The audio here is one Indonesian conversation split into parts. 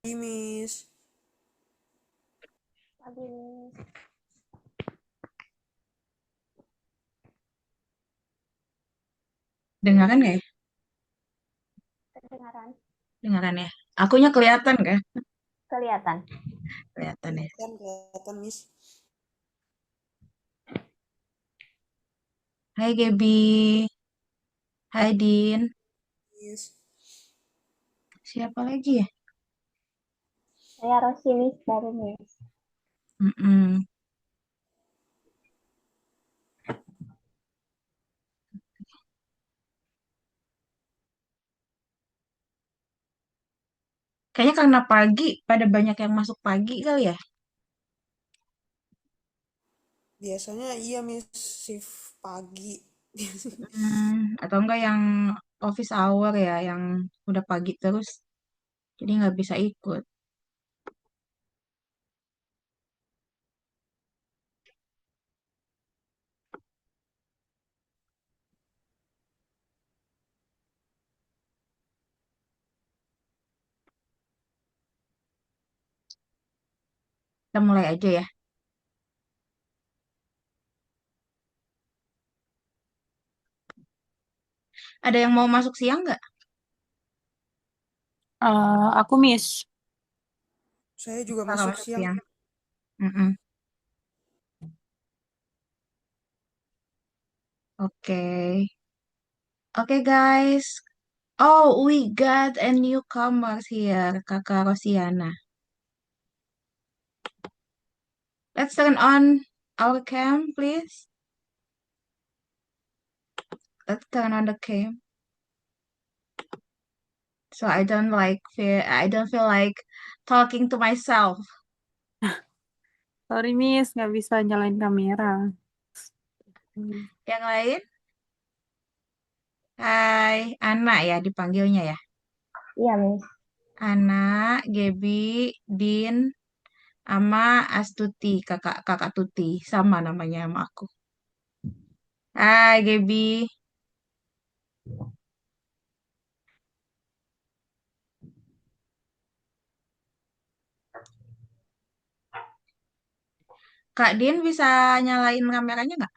Miss. Pagi, Dengaran nggak ya? kedengaran, Dengaran ya. Akunya kelihatan kan? kelihatan. Kelihatan ya. Kelihatan, kelihatan, Miss. Hai Gebi. Hai Din. Miss. Siapa lagi ya? Saya Rosinis baru Miss. Mm-mm. Kayaknya karena pagi, pada banyak yang masuk pagi kali ya. Biasanya iya, Miss. Shift pagi. Atau enggak yang office hour ya, yang udah pagi terus. Jadi nggak bisa ikut. Kita mulai aja ya. Ada yang mau masuk siang nggak? Aku Miss. Saya juga Kakak masuk masuk siang. siang. Mm-mm. Oke. Oke guys. Oh, we got a newcomers here, Kakak Rosiana. Let's turn on our cam, please. Let's turn on the cam. So I don't feel like talking to myself. Sorry Miss, nggak bisa nyalain kamera. Yang lain, hai, Ana ya dipanggilnya ya. Iya Miss. Ana, Gebi, Din, ama Astuti, kakak kakak Tuti, sama namanya sama aku. Hai Gebi, Kak Din bisa nyalain kameranya nggak?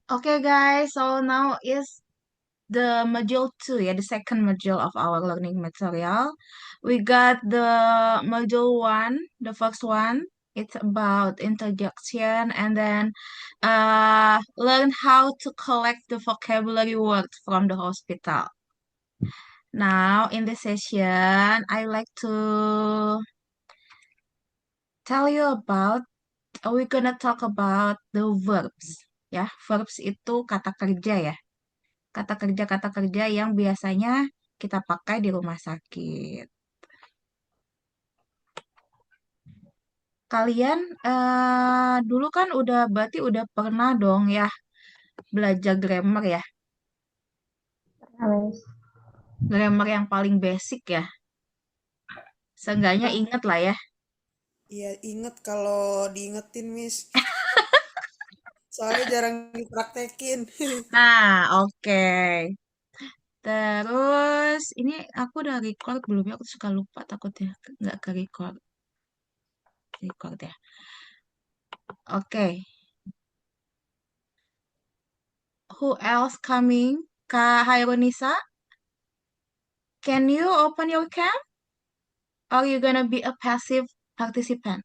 Okay guys, so now is the module 2 ya, the second module of our learning material. We got the module 1, the first one. It's about interjection and then learn how to collect the vocabulary words from the hospital. Now, in this session, I like to tell you about, we're gonna talk about the verbs. Ya, verbs itu kata kerja ya. Kata kerja yang biasanya kita pakai di rumah sakit. Kalian dulu kan berarti udah pernah dong ya belajar grammar ya. Pernah Miss. Grammar yang paling basic ya. Seenggaknya inget lah ya. Iya, inget kalau diingetin, Miss. Soalnya jarang dipraktekin. Nah, oke. Terus ini aku udah record belum ya? Aku suka lupa takutnya nggak ke record. Record ya. Oke. Who else coming? Kak Hairunisa, can you open your cam? Or are you gonna be a passive participant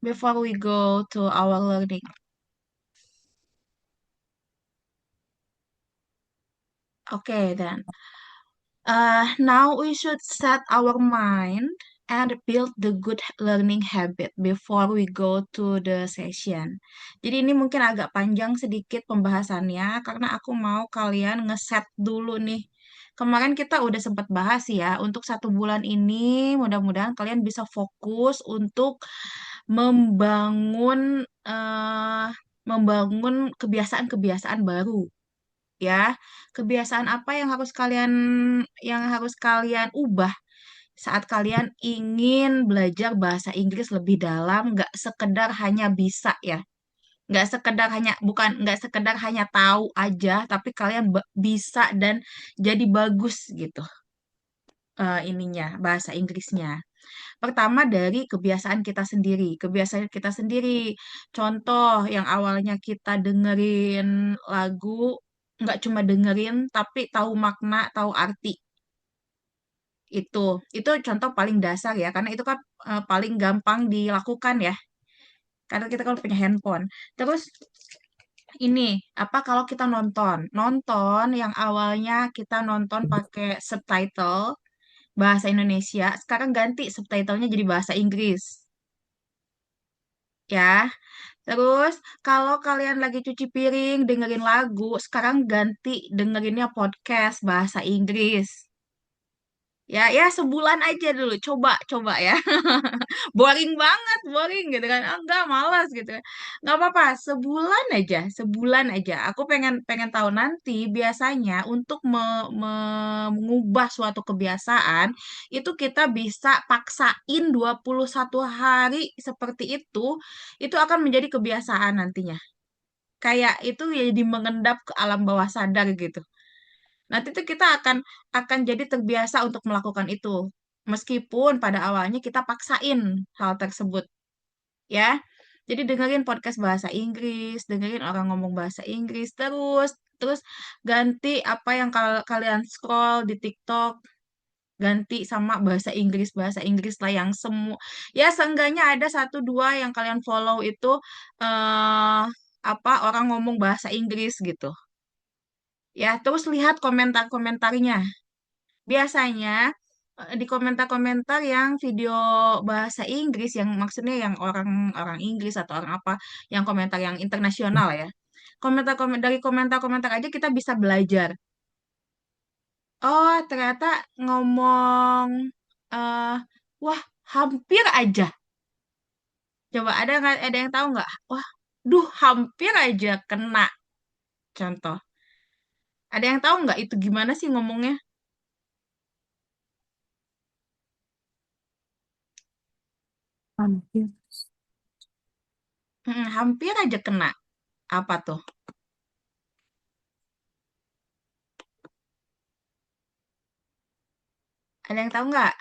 before we go to our learning? Okay, then. Now we should set our mind and build the good learning habit before we go to the session. Jadi ini mungkin agak panjang sedikit pembahasannya karena aku mau kalian ngeset dulu nih. Kemarin kita udah sempat bahas ya, untuk 1 bulan ini mudah-mudahan kalian bisa fokus untuk membangun eh, membangun kebiasaan-kebiasaan baru ya. Kebiasaan apa yang harus kalian ubah Saat kalian ingin belajar bahasa Inggris lebih dalam, nggak sekedar hanya bisa ya, nggak sekedar hanya tahu aja, tapi kalian bisa dan jadi bagus gitu ininya bahasa Inggrisnya. Pertama dari kebiasaan kita sendiri. Kebiasaan kita sendiri. Contoh yang awalnya kita dengerin lagu, nggak cuma dengerin, tapi tahu makna, tahu arti. Itu, itu contoh paling dasar ya, karena itu kan paling gampang dilakukan ya, karena kita kan punya handphone. Terus ini, apa kalau kita nonton? Nonton yang awalnya kita nonton pakai subtitle bahasa Indonesia, sekarang ganti subtitlenya jadi bahasa Inggris. Ya, terus kalau kalian lagi cuci piring, dengerin lagu, sekarang ganti dengerinnya podcast bahasa Inggris. Ya, ya sebulan aja dulu, coba ya. Boring banget, boring gitu kan. Ah, enggak, malas gitu kan. Nggak apa-apa, sebulan aja. Aku pengen pengen tahu nanti biasanya untuk mengubah suatu kebiasaan, itu kita bisa paksain 21 hari seperti itu akan menjadi kebiasaan nantinya. Kayak itu jadi mengendap ke alam bawah sadar gitu. Nanti tuh kita akan jadi terbiasa untuk melakukan itu. Meskipun pada awalnya kita paksain hal tersebut, ya. Jadi dengerin podcast bahasa Inggris, dengerin orang ngomong bahasa Inggris terus, terus ganti apa yang kalian scroll di TikTok, ganti sama bahasa Inggris lah yang semua. Ya, seenggaknya ada satu dua yang kalian follow itu eh apa orang ngomong bahasa Inggris gitu. Ya, terus lihat komentar-komentarnya. Biasanya di komentar-komentar yang video bahasa Inggris yang maksudnya yang orang-orang Inggris atau orang apa yang komentar yang internasional ya. Dari komentar-komentar aja kita bisa belajar. Oh, ternyata ngomong eh wah, hampir aja. Coba ada yang tahu nggak? Wah, duh, hampir aja kena. Contoh. Ada yang tahu nggak itu gimana sih ngomongnya? Hampir. Hampir aja kena. Apa tuh? Ada yang tahu nggak?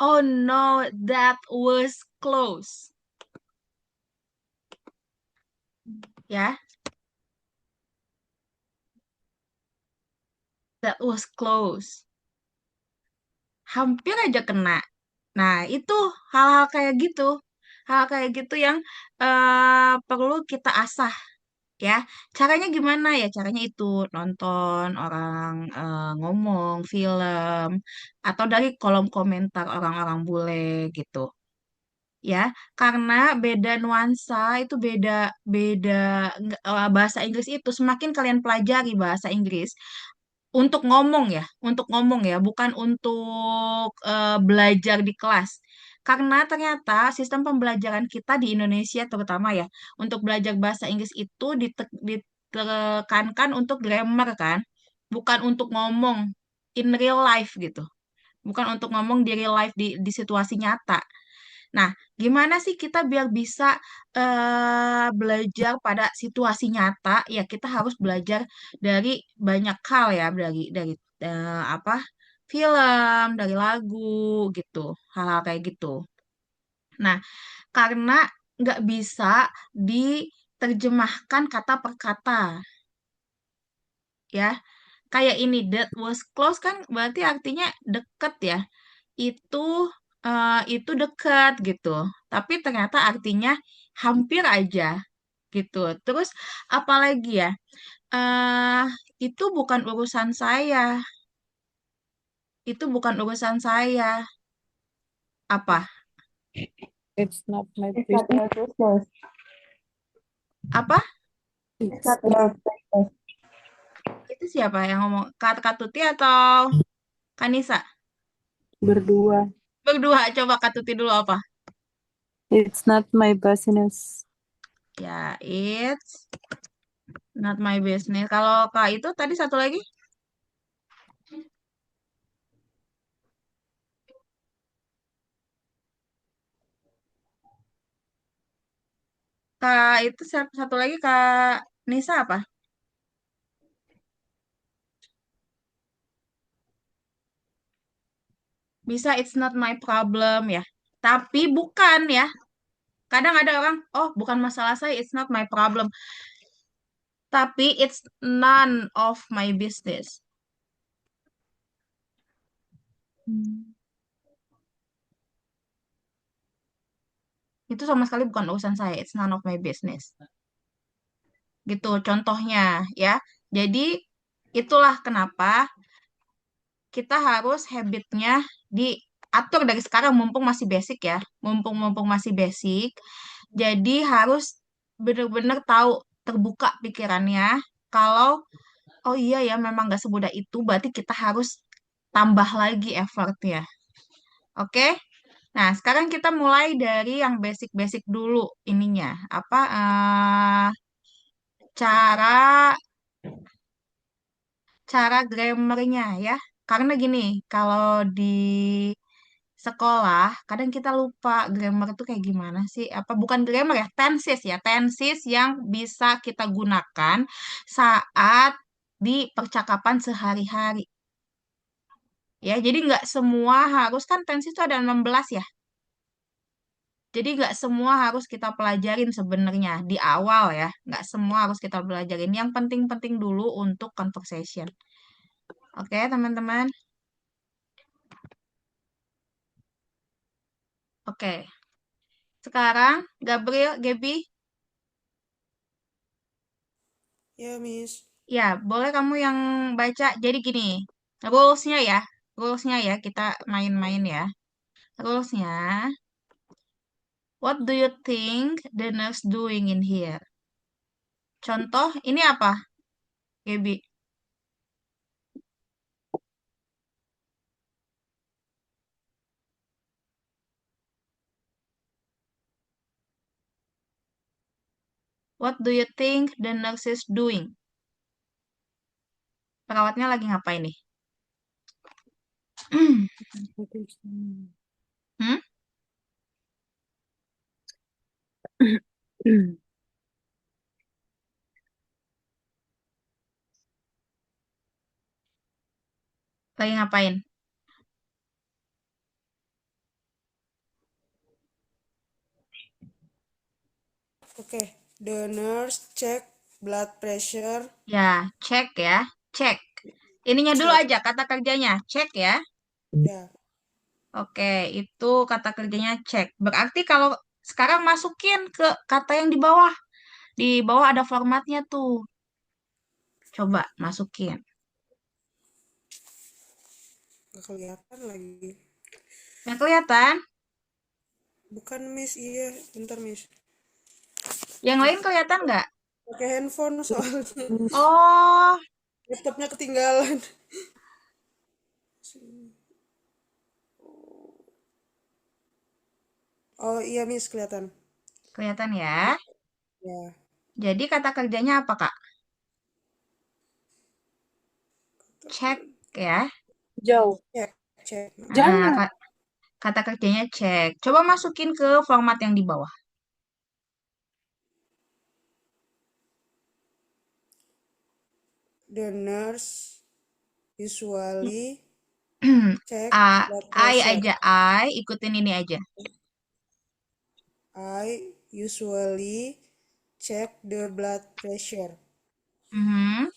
Oh no, that was close. Ya, that was close. Hampir aja kena. Nah, itu hal-hal kayak gitu. Hal kayak gitu yang perlu kita asah ya. Caranya gimana ya? Caranya itu nonton orang ngomong film atau dari kolom komentar orang-orang bule gitu. Ya, karena beda nuansa itu beda beda bahasa Inggris itu semakin kalian pelajari bahasa Inggris untuk ngomong ya, bukan untuk belajar di kelas. Karena ternyata sistem pembelajaran kita di Indonesia terutama ya, untuk belajar bahasa Inggris itu ditekankan untuk grammar kan, bukan untuk ngomong in real life gitu. Bukan untuk ngomong di real life di situasi nyata. Nah, gimana sih kita biar bisa belajar pada situasi nyata? Ya, kita harus belajar dari banyak hal ya, dari apa film, dari lagu gitu, hal-hal kayak gitu. Nah, karena nggak bisa diterjemahkan kata per kata, ya. Kayak ini, that was close kan berarti artinya deket ya. Itu itu dekat gitu. Tapi ternyata artinya hampir aja gitu. Terus apalagi ya? eh itu bukan urusan saya. Itu bukan urusan saya. Apa? It's not my It's not business. your business. Apa? It's not your business. Itu siapa yang ngomong? Kak Tuti atau Kanisa? Berdua. Berdua. Coba Kak Tuti dulu apa? It's not my business. Ya, it's not my business. Kalau Kak itu tadi satu lagi? Kak itu satu lagi Kak Nisa apa? Bisa it's not my problem ya. Tapi bukan ya. Kadang ada orang, oh bukan masalah saya, it's not my problem. Tapi it's none of my business. Hmm. Itu sama sekali bukan urusan saya, it's none of my business. Gitu contohnya ya. Jadi itulah kenapa kita harus habitnya diatur dari sekarang mumpung masih basic ya. Mumpung masih basic. Jadi harus benar-benar tahu terbuka pikirannya kalau oh iya ya memang nggak semudah itu berarti kita harus tambah lagi effortnya. Oke? Nah, sekarang kita mulai dari yang basic-basic dulu ininya. Apa cara cara grammarnya ya? Karena gini, kalau di sekolah kadang kita lupa grammar itu kayak gimana sih? Apa bukan grammar ya? Tenses ya, tenses yang bisa kita gunakan saat di percakapan sehari-hari. Ya, jadi nggak semua harus kan tenses itu ada 16 ya. Jadi nggak semua harus kita pelajarin sebenarnya di awal ya. Nggak semua harus kita pelajarin. Yang penting-penting dulu untuk conversation. Oke, teman-teman. Oke. Sekarang, Gabriel, Gaby, Ya, Miss. ya boleh kamu yang baca. Jadi gini, rules-nya ya. Rules-nya ya, kita main-main ya. Rules-nya, what do you think the nurse doing in here? Contoh, ini apa, Gaby? What do you think the nurse is doing? Perawatnya lagi ngapain nih? Hmm? Lagi ngapain? Oke. The nurse check blood pressure. Ya, cek ya. Cek. Ininya dulu Check. aja, kata kerjanya. Cek ya. Ya. Oke, itu kata kerjanya cek. Berarti kalau sekarang masukin ke kata yang di bawah. Di bawah ada formatnya tuh. Coba masukin. Gak kelihatan lagi. Nggak kelihatan? Bukan, Miss. Iya. Bentar, Miss. Yang lain kelihatan nggak? Pakai handphone soalnya. Oh, Laptopnya ketinggalan. Oh iya, Miss. Kelihatan. kelihatan ya. Ya. Jadi kata kerjanya apa, Kak? Cek ya. Jauh. Cek. Cek. Nah, Jangan. kata kerjanya cek. Coba masukin ke format yang di bawah. The nurse usually check blood I pressure. aja, ikutin ini aja. I usually check the blood pressure. Mhm.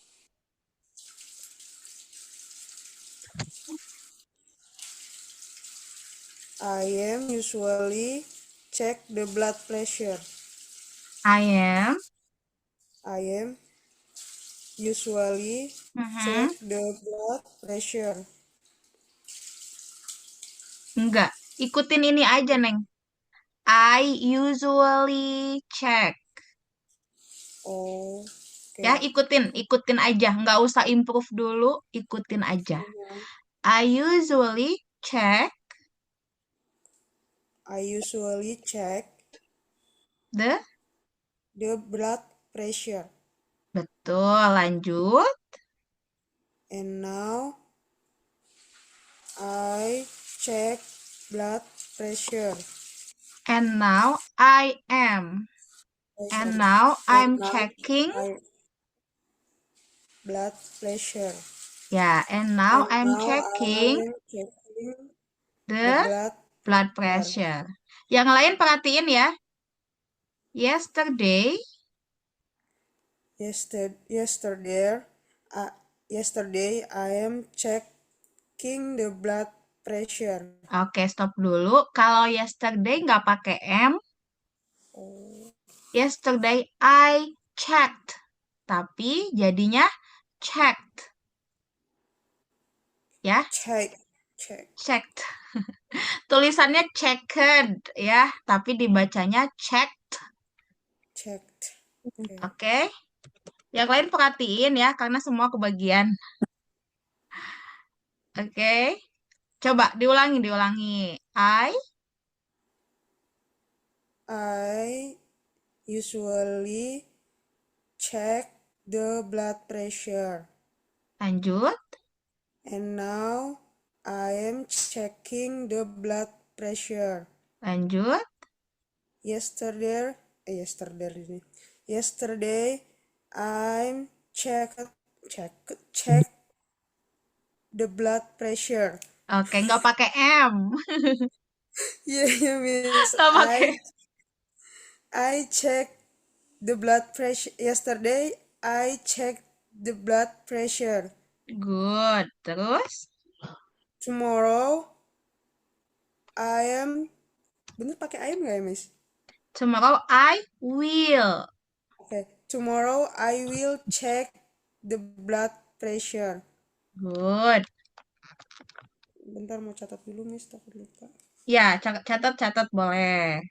I am usually check the blood pressure. I am. I am usually check Mhm. the blood pressure. Enggak, ikutin ini aja, Neng. I usually check. Oh, Ya, oke. ikutin aja. Nggak usah improve dulu, ikutin aja. I usually check I usually check the. the blood pressure. Betul, lanjut. And now I check blood pressure. And now I am. And pressure. now And I'm now checking. I blood pressure. Yeah, and now And I'm now checking I am checking the the blood blood pressure. pressure. Yang lain perhatiin ya. Yesterday. Yesterday, uh, yesterday I am checking the blood pressure. Oke, stop dulu. Kalau yesterday nggak pakai M. Oh, Yesterday I checked. Tapi jadinya checked. Ya, check. checked. Tulisannya checked ya, tapi dibacanya checked. Checked. Okay. Oke. Yang lain perhatiin ya, karena semua kebagian. Oke. Coba diulangi. I usually check the blood pressure. Lanjut. And now I am checking the blood pressure. Lanjut. Yesterday I check the blood pressure. Oke, nggak pakai M. Yeah, Miss. Nggak pakai. I check the blood pressure. Yesterday I checked the blood pressure. Good. Terus. Tomorrow I am. Bener pakai I am nggak ya, Miss? Tomorrow I will. Okay. Tomorrow I will check the blood pressure. Good. Bentar mau catat dulu, Miss. Takut lupa. Ya, catat boleh.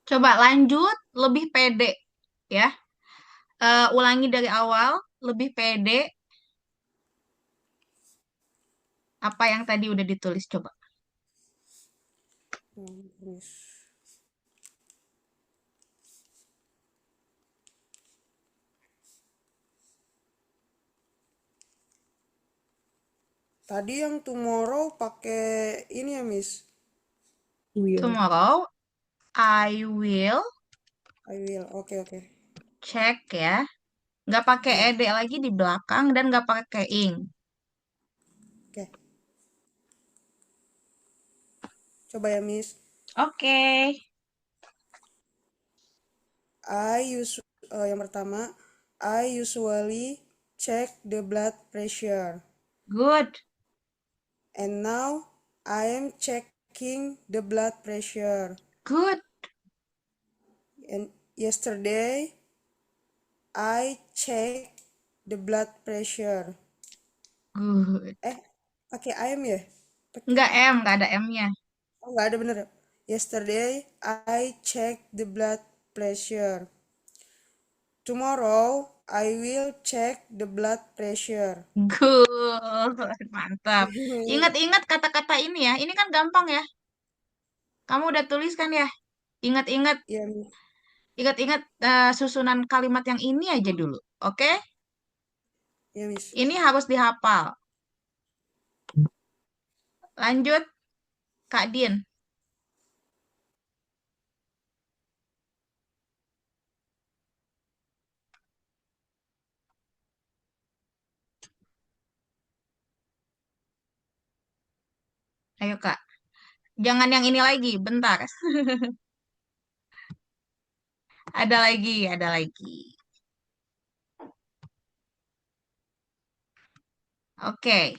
Coba lanjut, lebih pede ya. Ulangi dari awal, lebih pede. Apa yang tadi udah ditulis coba. Miss. Tadi yang tomorrow pakai ini ya, Miss. Tomorrow I will I will. Oke. check ya. Nggak pakai Ya. ed lagi di belakang dan nggak pakai ing. Oke. Coba ya, Miss. Oke. Yang pertama, I usually check the blood pressure. Good. And now I am checking the blood pressure. Good. And yesterday I checked the blood pressure. Good. Pakai I am ya? Nggak M, nggak ada M-nya. Oh, nggak ada bener. Yesterday I checked the blood pressure. Tomorrow I will check the blood pressure. Good. Mantap. Ingat-ingat kata-kata ini ya. Ini kan gampang ya. Kamu udah tulis kan ya? Ingat-ingat. Ya, Ingat-ingat susunan kalimat yang ini aja dulu. Oke? ya, Miss. Ini harus dihafal. Lanjut, Kak Din. Ayo, Kak. Jangan yang ini lagi, bentar. Ada lagi. Oke.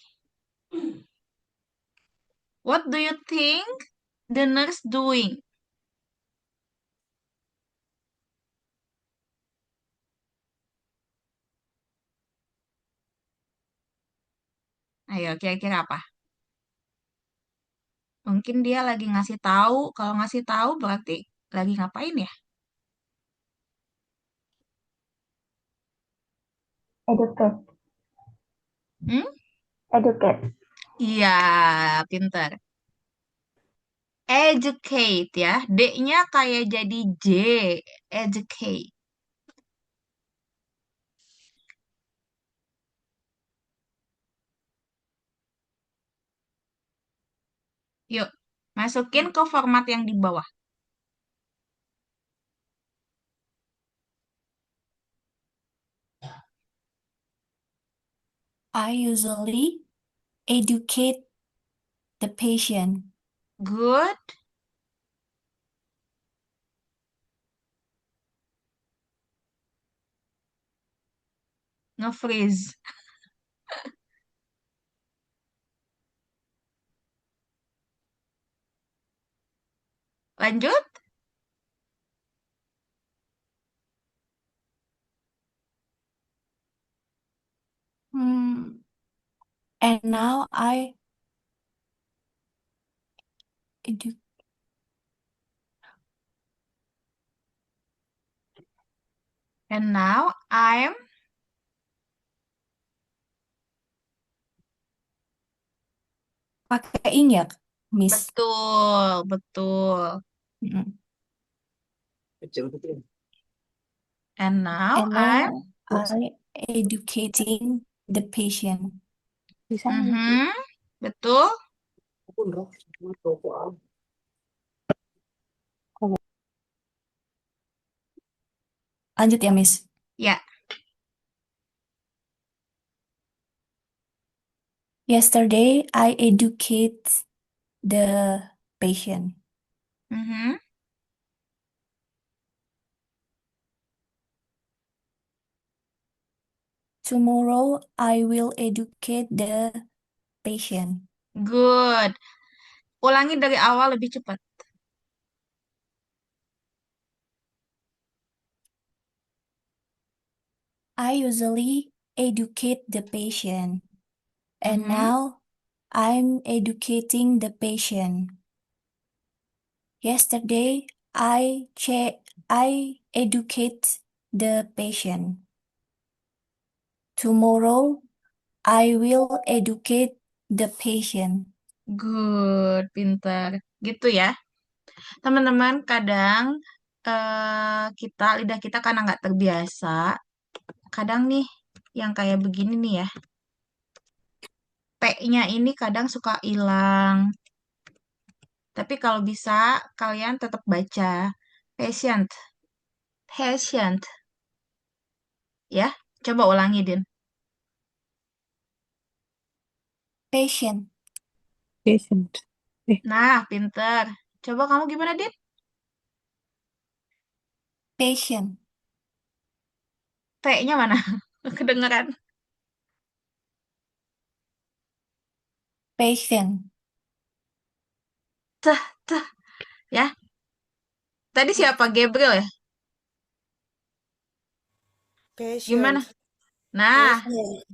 What do you think the nurse doing? Ayo, kira-kira apa? Mungkin dia lagi ngasih tahu. Kalau ngasih tahu berarti lagi ngapain ya? Educate. Hmm? Educate. Iya, pinter. Educate ya. D-nya kayak jadi J. Educate. Yuk, masukin ke format yang di bawah. I usually educate the patient. Good. Nge-freeze. Lanjut. Hmm. And now I edu And now I'm pakai ing ya, Miss. betul, betul. Mm. And now And I'm now I educating the patient. mhm, betul. Lanjut ya, Miss. Ya, Yesterday I educate the patient. mhm. Tomorrow I will educate the patient. Good. Ulangi dari awal lebih cepat. I usually educate the patient. And Mhm. now I'm educating the patient. Yesterday I educate the patient. Tomorrow I will educate the patient. Good, pinter. Gitu ya. Teman-teman, kadang lidah kita karena nggak terbiasa, kadang nih yang kayak begini nih ya, P-nya ini kadang suka hilang. Tapi kalau bisa, kalian tetap baca patient, patient, ya. Coba ulangi, Din. Patient, Patient. Nah, pinter. Coba kamu gimana, Din? patient, P-nya mana? Kedengeran. patient. Teh, teh, ya. Tadi siapa? Gabriel ya? Gimana? Patient. Nah, Patient.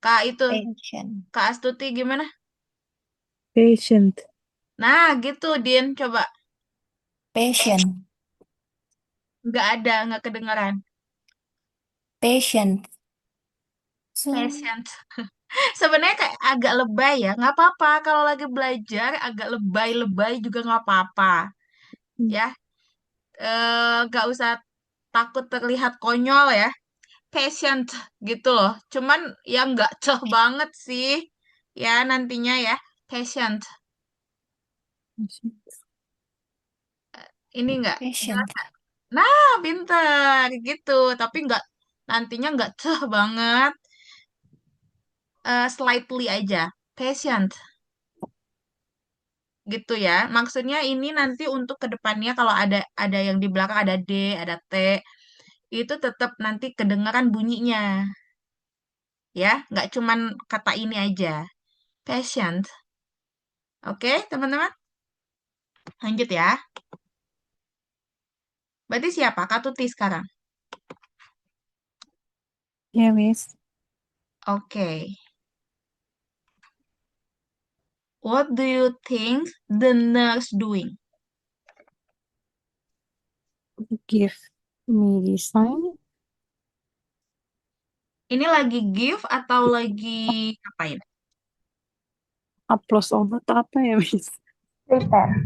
Kak itu, Patient. Kak Astuti gimana? Patient. Nah, gitu, Din. Coba. Patient. Nggak ada, nggak kedengeran. Patient. So, Patient. Sebenarnya kayak agak lebay ya. Nggak apa-apa. Kalau lagi belajar, agak lebay-lebay juga nggak apa-apa. Ya, nggak usah takut terlihat konyol ya. Patient gitu loh. Cuman ya nggak ceh banget sih. Ya, nantinya ya. Patient. Ini nggak jelas. patient. Nah, pinter gitu. Tapi nggak nantinya nggak ceh banget. Slightly aja. Patient gitu ya. Maksudnya ini nanti untuk kedepannya kalau ada yang di belakang ada D, ada T, itu tetap nanti kedengaran bunyinya. Ya, nggak cuman kata ini aja. Patient. Oke, teman-teman? Lanjut ya. Berarti siapa? Katuti sekarang. Ya, Miss. Oke. What do you think the nurse doing? Give me design. Ini lagi give atau lagi ngapain? Upload obat apa ya, Miss? Prepare.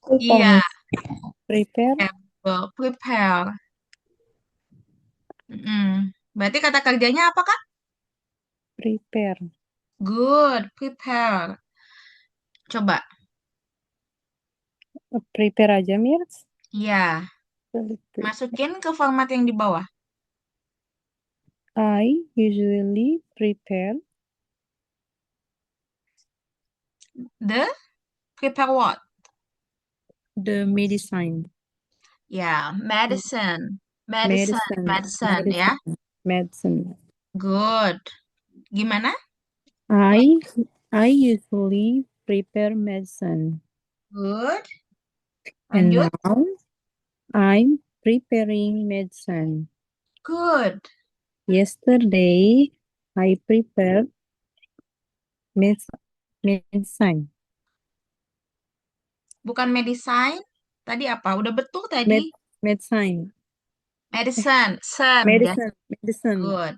Prepare, Iya, Miss. Prepare. prepare. Mm-mm. Berarti kata kerjanya apa, Kak? Prepare. Good, prepare. Coba. Prepare aja, Mirs. Ya, masukin ke format yang di bawah. I usually prepare Prepare what? the medicine. Ya, medicine. Medicine. Medicine, ya. Medicine. Good. Gimana? I usually prepare medicine. Good. And Lanjut. now I'm preparing medicine. Good. Yesterday I prepared medicine. Bukan medicine. Tadi apa? Udah betul tadi. Medicine. Medicine. Sen, ya. Medicine. Good.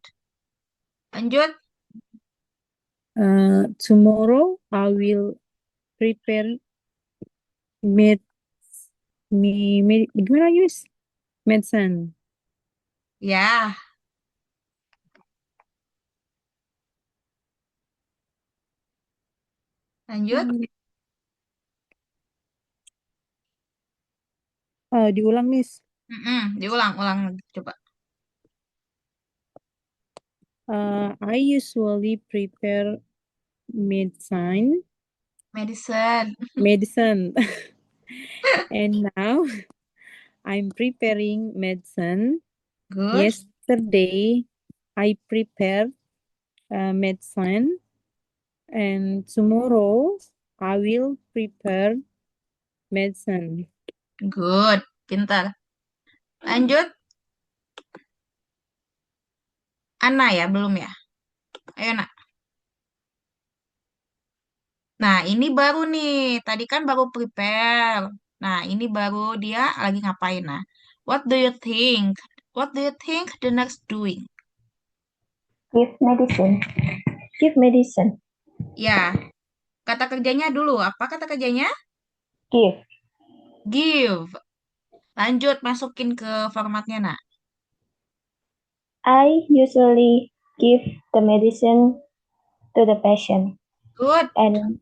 Lanjut. Tomorrow I will prepare gimana guys? Medicine. Ya. Lanjut. Diulang, Miss. Diulang lagi. Coba. I usually prepare medicine. Medicine. And now I'm preparing medicine. Good. Yesterday I prepared medicine. And tomorrow I will prepare medicine. Good. Pintar. Lanjut. Ana ya, belum ya? Ayo, Nak. Nah, ini baru nih. Tadi kan baru prepare. Nah, ini baru dia lagi ngapain. Nah, what do you think? What do you think the next doing? Give medicine. Give medicine. Ya, kata kerjanya dulu. Apa kata kerjanya? Give. Give. Lanjut, masukin ke formatnya, Nak. I usually give the medicine to the patient. Good. And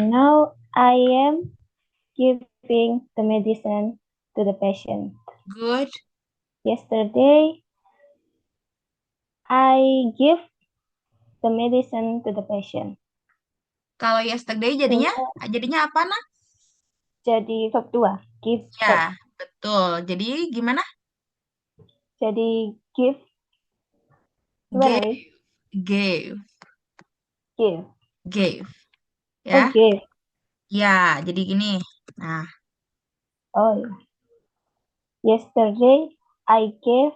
now I am giving the medicine to the patient. Good. Yesterday I give the medicine to the patient. Kalau yesterday jadinya apa, Nak? Jadi verb 2. Give. Ya, betul. Jadi gimana? Jadi give. Gimana, Miss? Gave. Give. Gave. Oh, Ya. give. Ya, jadi gini. Nah, Oh, yeah. Yesterday I gave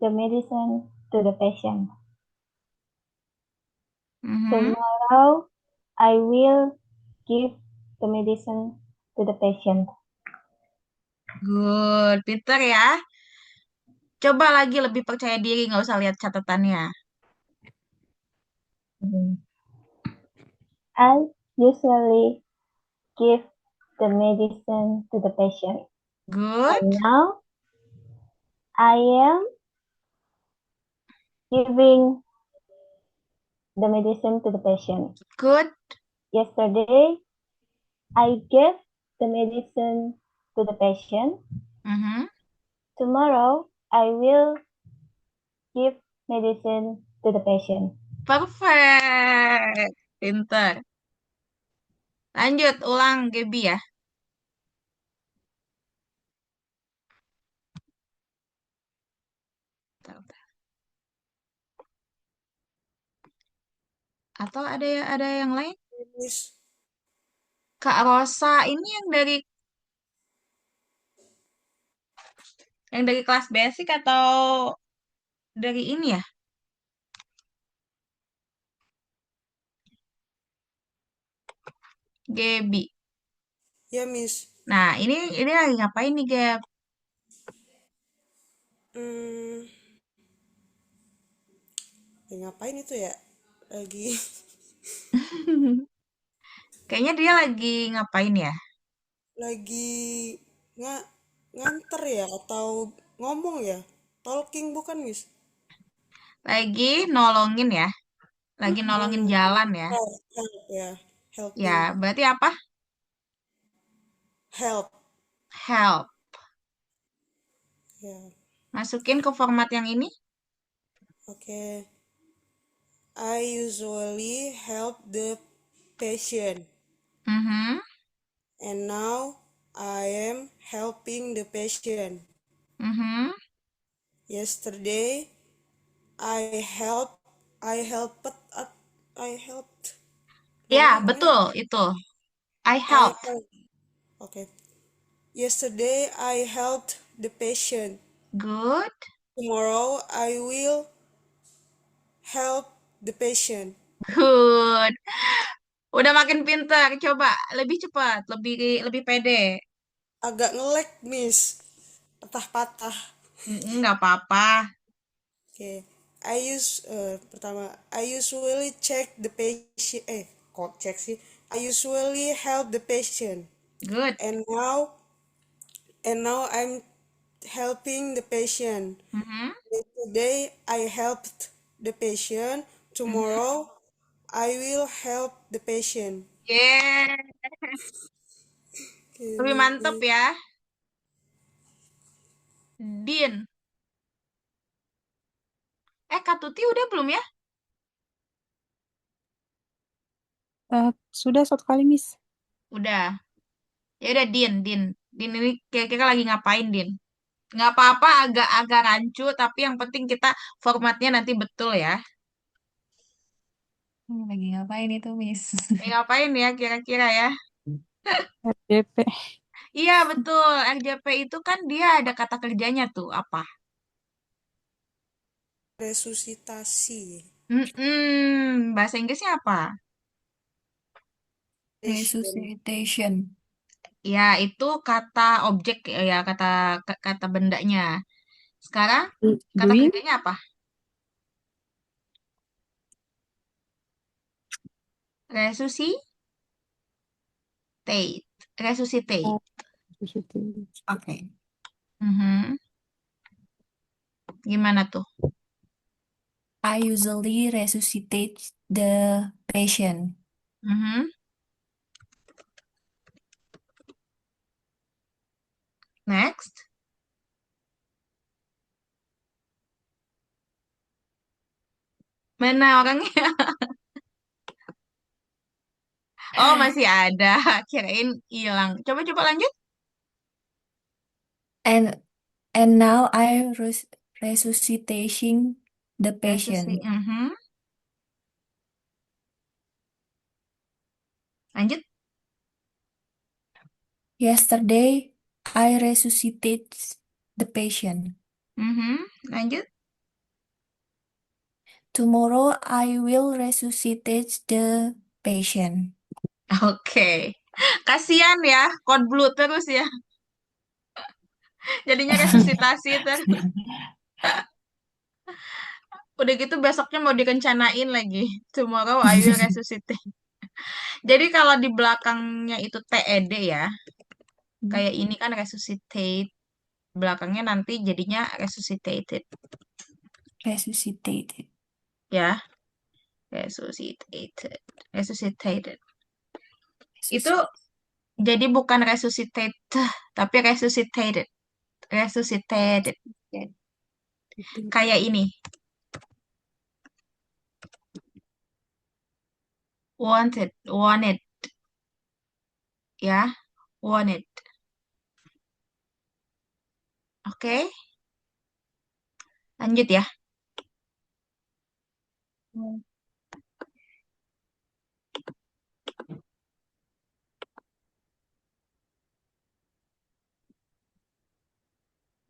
the medicine to the patient. Tomorrow I will give the medicine to the patient. good. Pinter ya. Coba lagi lebih percaya diri, nggak usah lihat catatannya. I usually give the medicine to the patient. Good. And now I am giving the medicine to the patient. Good. Yesterday I gave the medicine to the patient. Tomorrow I will give medicine to the patient. Perfect. Pinter. Lanjut, ulang Gaby ya. Atau ada yang lain? Miss. Kak Rosa ini yang dari kelas basic atau dari ini ya? Gaby. Ya, Miss. Nah, ini lagi ngapain nih, Gab? Ngapain itu ya? Lagi Kayaknya dia lagi ngapain ya? lagi nganter ya atau ngomong ya? Talking bukan, Miss? Lagi nolongin ya? Lagi nolongin jalan ya? Oh, ya. Ya, helping, berarti apa? help. Help. Ya, Masukin ke format yang ini. oke. I usually help the patient, Mhm, and now I am helping the patient. mhm. Yesterday, I helped. I helped. I helped. Ya, Gimana? betul itu. I I helped. helped. Okay. Yesterday, I helped the patient. Good. Tomorrow, I will help the patient. Good. Udah makin pintar. Coba lebih cepat, lebih lebih pede. Agak ngelek, Miss. Patah-patah. Nggak apa-apa. Okay. Pertama, I usually check the patient. Kok cek sih? I usually help the patient. Good. And now I'm helping the patient. Mhm, Today I helped the patient. mhm. Tomorrow I will help the patient. Yeah. Lebih mantep ya. Din. Kak Tuti udah belum ya? Sudah satu kali, Miss. Udah. Ya udah Din, Din. Din ini kira-kira lagi ngapain, Din? Nggak apa-apa, agak-agak rancu, tapi yang penting kita formatnya nanti betul ya. Lagi ngapain itu, Miss? Lagi ngapain ya kira-kira ya? RJP. Iya betul, RJP itu kan dia ada kata kerjanya tuh, apa? Resusitasi. Bahasa Inggrisnya apa? Patient. Resuscitation. Ya, itu kata objek ya, kata bendanya. Sekarang kata Doing. kerjanya apa? Resuscitate. Resuscitate. Oke. Mhm. Gimana tuh? I usually resuscitate the patient. Mhm. Next. Mana orangnya? Oh, masih ada. Kirain hilang. Coba-coba lanjut. And and now I resuscitating the Resusci. patient. Mhm. Lanjut. Yesterday I resuscitated the patient. Mhm. Lanjut. Tomorrow I will resuscitate the patient. Oke. Kasihan ya, code blue terus ya. Jadinya resusitasi terus. Udah gitu besoknya mau direncanain lagi. Tomorrow I will resuscitate. Jadi kalau di belakangnya itu TED ya, kayak ini kan resuscitate. Belakangnya nanti jadinya resuscitated. Resuscitated. Ya, resuscitated. Resuscitated. Itu Resuscitated. jadi bukan resuscitate, tapi resuscitated. Resuscitated. Kayak ini. Wanted. Wanted. Ya, wanted. Oke, lanjut ya.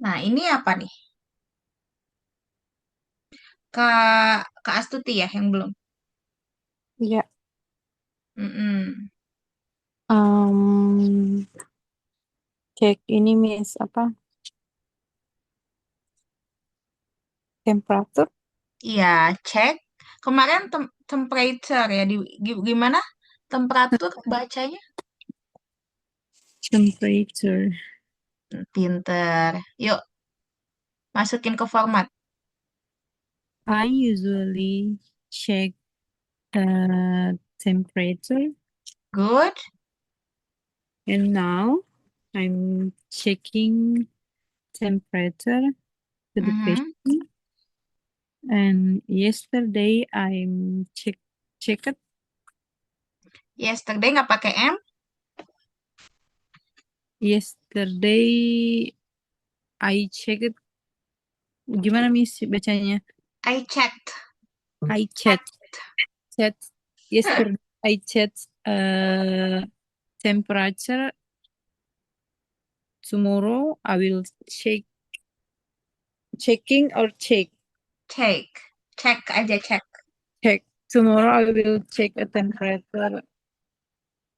Nah, ini apa nih? Kak Astuti ya yang belum. Ya. Mm-mm. Um, Cek ini, Miss, apa? Temperatur. Iya, cek. Kemarin temperature ya gimana? Temperatur bacanya? Temperature. Pinter. Yuk, masukin ke format. I usually check temperature Good. And now I'm checking temperature to the Mm-hmm. patient. And yesterday I'm checked. Yesterday nggak pakai M. Yesterday I checked. Gimana Miss bacanya? I checked. I chat yesterday I checked temperature. Tomorrow I will checking or Check aja check. check. Tomorrow I will check a temperature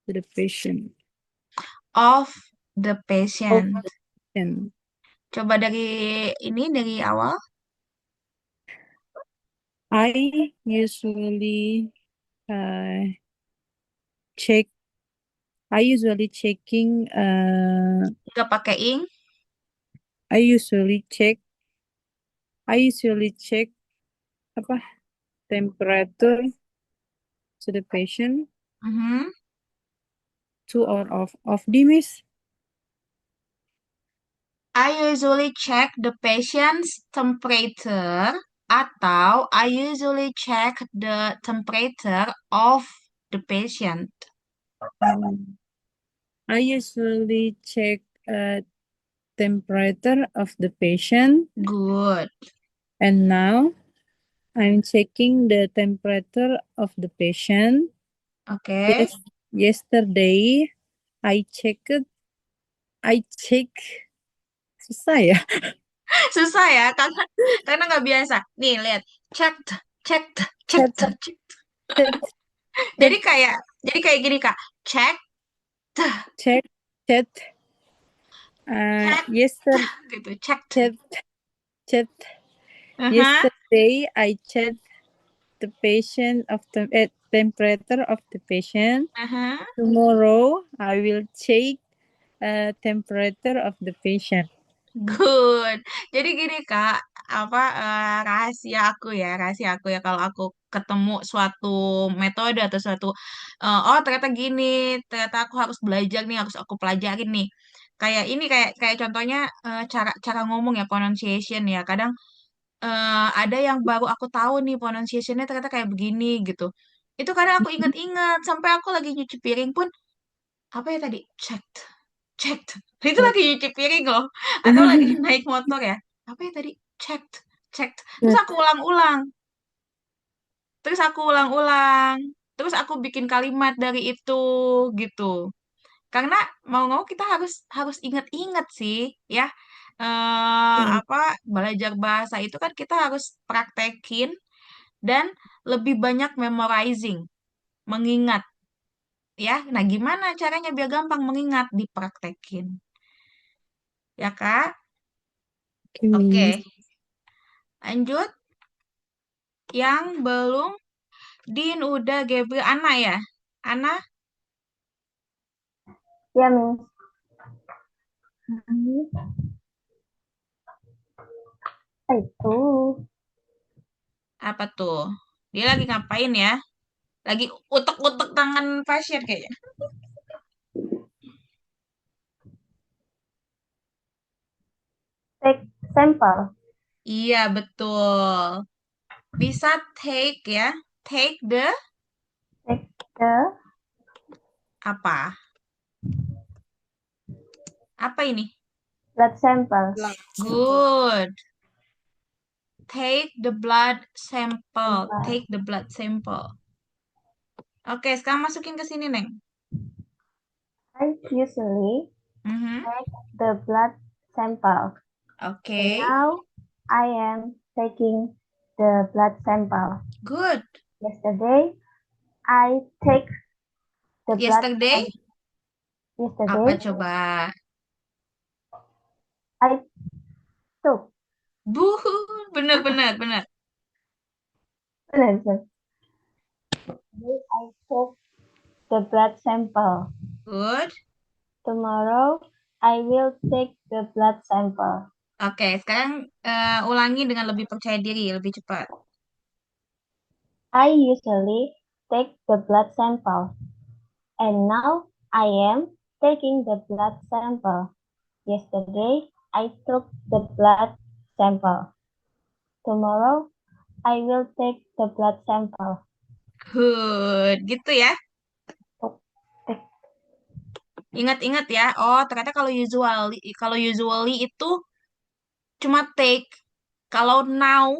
to the patient. Of the Of patient. the patient. Coba dari awal. I usually uh, check. I usually checking. Nggak pakai ing. I usually check. I usually check apa temperature to the patient Mhm. 2 hour of the miss. I usually check the patient's temperature atau I usually check the temperature of the patient. I usually check temperature of the patient, Good. and now I'm checking the temperature of the patient. Oke. Yesterday I checked. I check susah ya. Susah ya karena nggak biasa. Nih lihat, checked, checked, Chat, checked, checked. chat, Jadi chat, kayak jadi kayak gini Kak. Check, check, chat. check Yesterday, gitu, checked. chat, chat. Aha, Yesterday I checked the patient of the temperature of the patient. aha. Tomorrow I will check temperature of the patient. Good. Jadi gini Kak, apa rahasia aku ya kalau aku ketemu suatu metode atau suatu oh ternyata gini, ternyata aku harus belajar nih, harus aku pelajarin nih. Kayak ini kayak kayak contohnya cara cara ngomong ya pronunciation ya. Kadang ada yang baru aku tahu nih pronunciation-nya ternyata kayak begini gitu. Itu kadang aku inget-inget sampai aku lagi nyuci piring pun apa ya tadi? Checked. Checked. Itu lagi nyuci piring loh. Atau lagi naik motor ya. Apa ya tadi? Checked. Checked. Terus Chat. aku ulang-ulang. Terus aku ulang-ulang. Terus aku bikin kalimat dari itu gitu. Karena mau-mau kita harus harus inget-inget sih ya. Apa belajar bahasa itu kan kita harus praktekin dan lebih banyak memorizing, mengingat ya. Nah, gimana caranya biar gampang mengingat? Dipraktekin. Ya, Kak? Okay, Miss. Oke, lanjut. Yang belum Din udah Gabriel Ana ya? Ana? Ya, Miss. Itu. Apa tuh? Dia lagi ngapain ya? Lagi utek-utek tangan pasien kayaknya. Take sample. Iya, betul. Bisa take ya. Take the Take the apa? Apa ini? blood sample. Blood sample. Good. Take the blood sample. Sample. Take the blood sample. Oke, sekarang masukin ke sini, Neng. I usually Mhm. take the blood sample. Oke. And now I am taking the blood sample. Good. Yesterday I take the blood Yesterday? sample. Apa Yesterday coba? I took. Buhu. Bener, bener, bener. Benar, benar. Yesterday I took the blood sample. Good. Tomorrow I will take the blood sample. Oke, sekarang ulangi dengan lebih percaya diri, lebih cepat. I usually take the blood sample. and now I am taking the blood sample. Yesterday, I took the blood sample. Tomorrow, I will take the blood sample. Good, gitu ya. Ingat-ingat ya. Oh, ternyata kalau usually itu cuma take. Kalau now,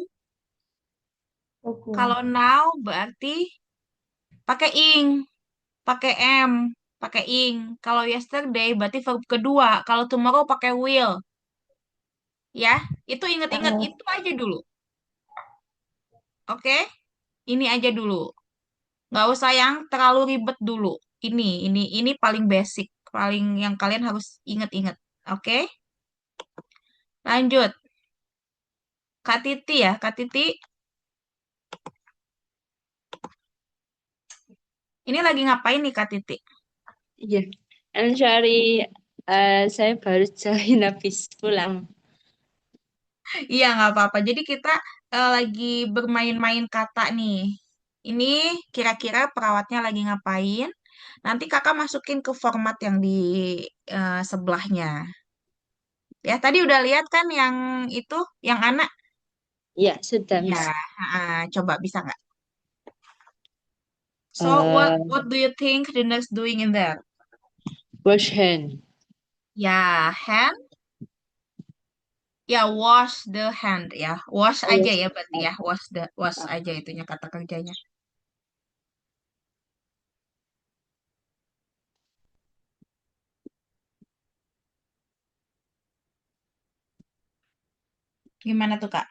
Okay. kalau now berarti pakai ing, pakai am, pakai ing. Kalau yesterday berarti verb kedua. Kalau tomorrow pakai will. Ya, itu ingat-ingat itu aja dulu. Oke? Ini aja dulu. Nggak usah yang terlalu ribet dulu. Ini paling basic, paling yang kalian harus ingat-ingat. Oke? Lanjut. Kak Titi ya, Kak Titi. Ini lagi ngapain nih Kak Titi? Iya, I'm sorry, saya baru join habis pulang. Iya, nggak apa-apa. Jadi kita lagi bermain-main kata nih. Ini kira-kira perawatnya lagi ngapain? Nanti kakak masukin ke format yang di sebelahnya. Ya, tadi udah lihat kan yang itu, yang anak? Iya, sudah, Ya, Miss. coba bisa nggak? So, Eh, what do you think the nurse doing in there? wash hand. Ya, hand. Ya, wash the hand ya. Wash Oh, aja yes. ya berarti ya. Wash aja itunya kata kerjanya. Gimana tuh, Kak?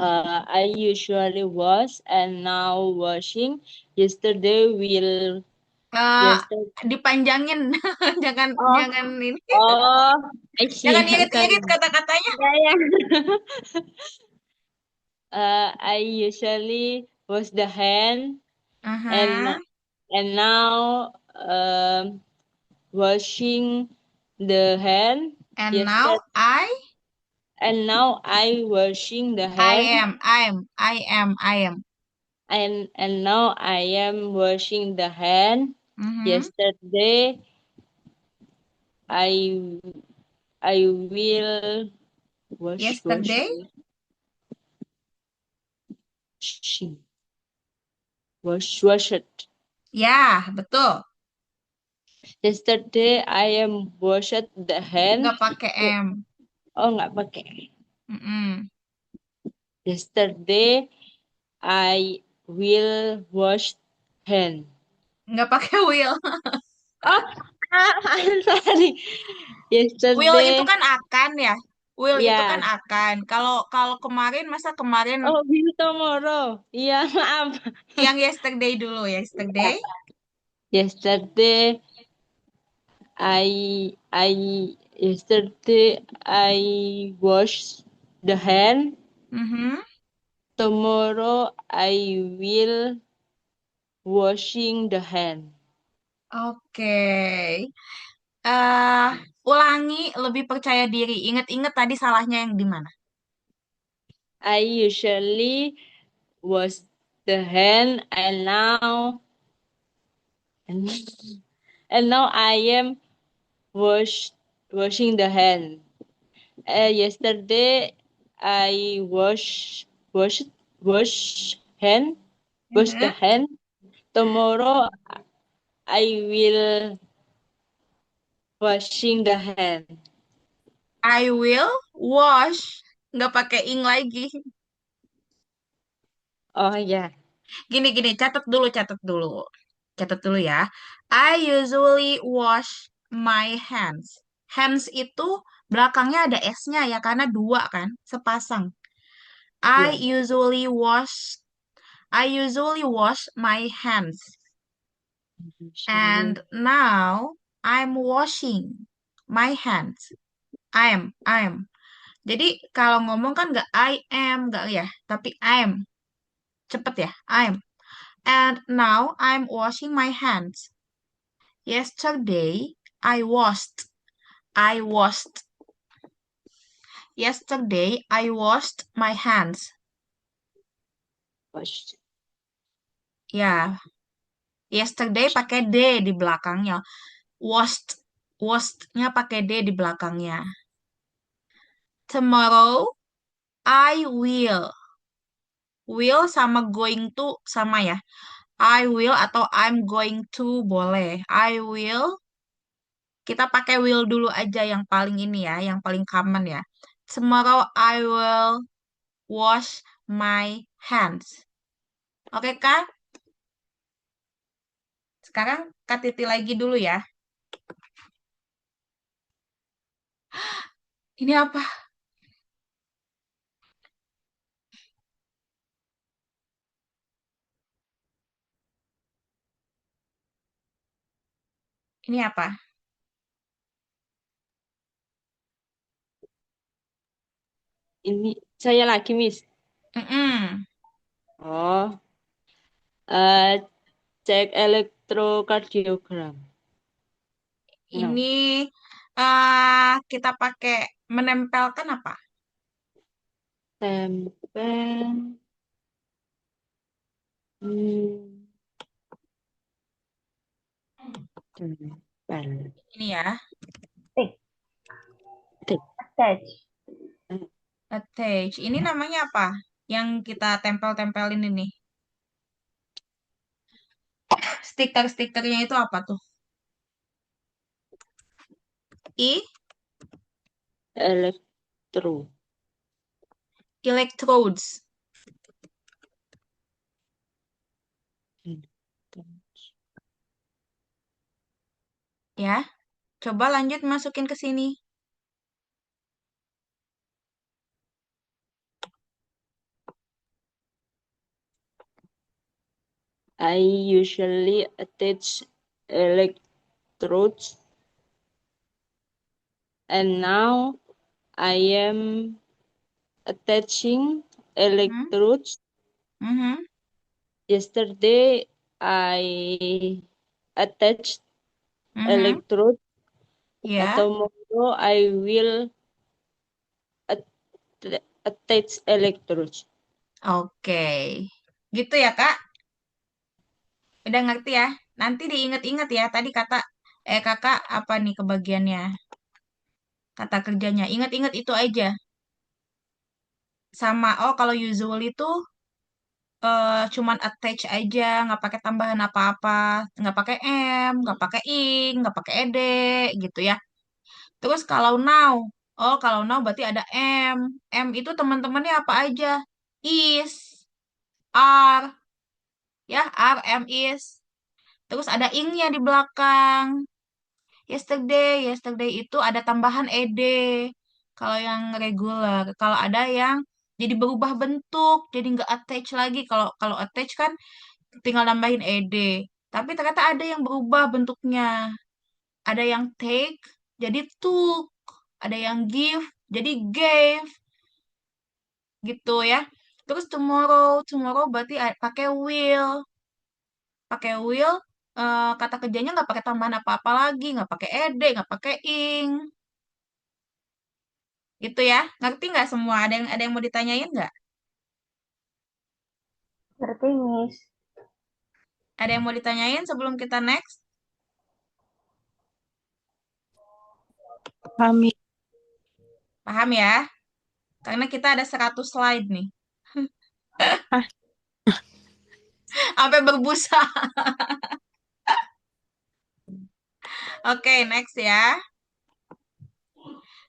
I usually wash and now washing. Yesterday will Eh, yesterday. dipanjangin. Jangan Oh, jangan ini. oh, I see. Jangan Sorry. irit-irit kata-katanya. Ya, ya. I usually wash the hand and Aha. now washing the hand. And Yesterday. now I And now I washing the I hand am I am. and now I am washing the hand. Mhm. Yesterday I I will Yesterday? washing wash it. Ya, betul. Yesterday I am washed the hand. Nggak pakai M. Oh, nggak pakai. Mm-mm. Yesterday I will wash hand. Nggak pakai will. Oh, I'm sorry. Will itu Yesterday, kan akan ya. Will itu kan ya. akan. Kalau kalau kemarin masa kemarin Oh, will tomorrow. Iya, maaf. yang yesterday dulu, yesterday. Yesterday, yesterday I washed the hand. Mhm. Tomorrow I will washing the hand. Oke. eh Ulangi lebih percaya diri. Ingat-ingat tadi salahnya yang di mana? I usually wash the hand and, and now I am washing the hand. Yesterday I wash wash hand wash the Mhm. hand. Tomorrow I will washing the hand. I will wash. Nggak pakai ing lagi. Oh ya, Gini-gini, catat dulu, catat dulu. Catat dulu ya. I usually wash my hands. Hands itu belakangnya ada S-nya ya, karena dua kan, sepasang. I ya. usually wash I usually wash my hands. Usually. And now I'm washing my hands. I'm. Jadi kalau ngomong kan nggak I am, nggak ya, tapi I'm. Cepet ya, I'm. And now I'm washing my hands. Yesterday I washed. I washed. Yesterday I washed my hands. Wash. Ya, Yesterday pakai D di belakangnya. Washed. Washednya pakai D di belakangnya. Tomorrow, I will. Will sama going to sama ya. I will atau I'm going to boleh. I will. Kita pakai will dulu aja yang paling ini ya, yang paling common ya. Tomorrow I will wash my hands. Oke, Kak? Sekarang Kak Titi lagi dulu ya. Ini apa? Ini apa? Ini saya lagi, Miss. Mm-mm. Oh, eh cek elektrokardiogram. No, Ini kita pakai menempelkan apa? tempel. Hmm, tempel. Tick. Ini ya, Tik. Attach. attach. Ini namanya apa? Yang kita tempel-tempelin ini. Stiker-stikernya itu apa tuh? I, Elektro. electrodes. Ya, coba lanjut masukin ke sini. I usually attach electrodes, and now I am attaching Hmm? electrodes. Mhm. Yesterday I attached Mhm. electrodes. Ya, Tomorrow I will attach electrodes. oke. Gitu ya, Kak? Udah ngerti ya? Nanti diinget-inget ya. Tadi Kakak apa nih kebagiannya? Kata kerjanya. Ingat-ingat itu aja. Sama, oh kalau usual itu cuman attach aja, nggak pakai tambahan apa-apa, nggak pakai M, nggak pakai ing, nggak pakai ed, gitu ya. Terus kalau now, oh kalau now berarti ada M. M itu teman-temannya apa aja? Is, are, ya, are, M, is. Terus ada ingnya di belakang. Yesterday itu ada tambahan ed. Kalau yang regular, kalau ada yang jadi berubah bentuk, jadi nggak attach lagi. Kalau kalau attach kan tinggal nambahin ed. Tapi ternyata ada yang berubah bentuknya. Ada yang take, jadi took. Ada yang give, jadi gave, gitu ya. Terus tomorrow berarti pakai will. Pakai will, kata kerjanya nggak pakai tambahan apa-apa lagi, nggak pakai ed, nggak pakai ing. Gitu ya. Ngerti nggak semua? Ada yang mau ditanyain nggak? Ngerti, Miss. Ada yang mau ditanyain sebelum kita next? Kami. Paham ya? Karena kita ada 100 slide nih. Ah, Sampai berbusa. Oke, next ya.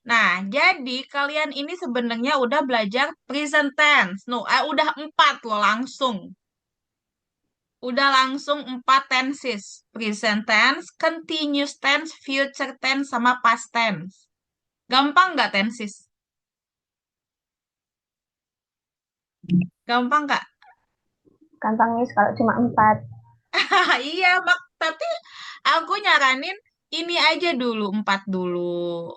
Nah, jadi kalian ini sebenarnya udah belajar present tense. No, udah 4 loh langsung. Udah langsung 4 tenses. Present tense, continuous tense, future tense, sama past tense. Gampang nggak tenses? Gampang nggak? Gampang, Miss, kalau cuma 4. Iya, tapi aku nyaranin ini aja dulu, 4 dulu.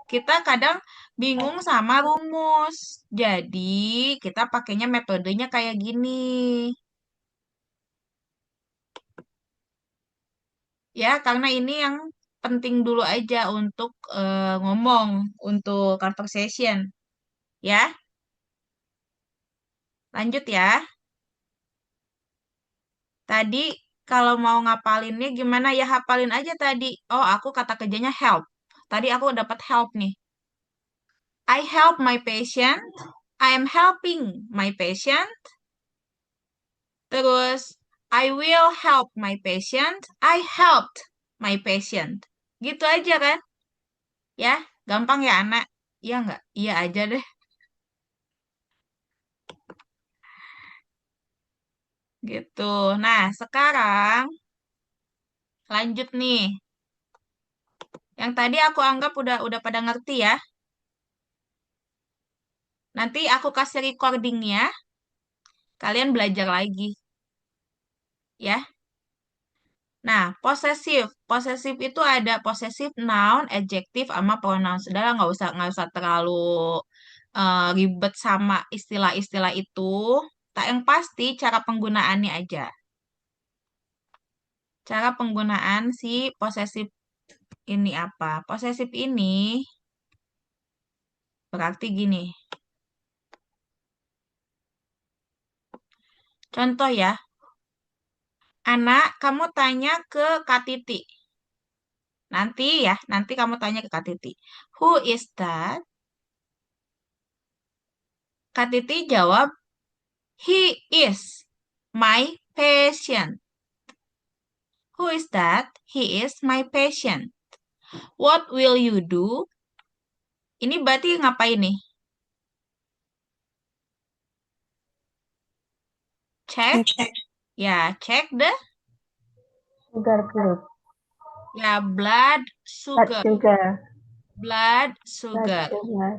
Kita kadang bingung sama rumus. Jadi, kita pakainya metodenya kayak gini. Ya, karena ini yang penting dulu aja untuk ngomong, untuk conversation. Ya, lanjut ya. Tadi Kalau mau ngapalinnya gimana ya hafalin aja tadi. Oh, aku kata kerjanya help. Tadi aku dapat help nih. I help my patient. I am helping my patient. Terus, I will help my patient. I helped my patient. Gitu aja kan? Ya, gampang ya anak? Iya nggak? Iya aja deh. Gitu. Nah, sekarang lanjut nih. Yang tadi aku anggap udah pada ngerti ya. Nanti aku kasih recordingnya. Kalian belajar lagi. Ya. Nah, posesif. Posesif itu ada posesif noun, adjective, sama pronoun. Saudara nggak usah terlalu ribet sama istilah-istilah itu. Tak yang pasti cara penggunaannya aja. Cara penggunaan si posesif ini apa? Posesif ini berarti gini. Contoh ya, anak kamu tanya ke Kak Titi. Nanti kamu tanya ke Kak Titi. Who is that? Kak Titi jawab, he is my patient. Who is that? He is my patient. What will you do? Ini berarti ngapain nih? Check. Ya, check the Sugar group. ya blood Blood sugar. sugar. Blood Blood sugar. sugar.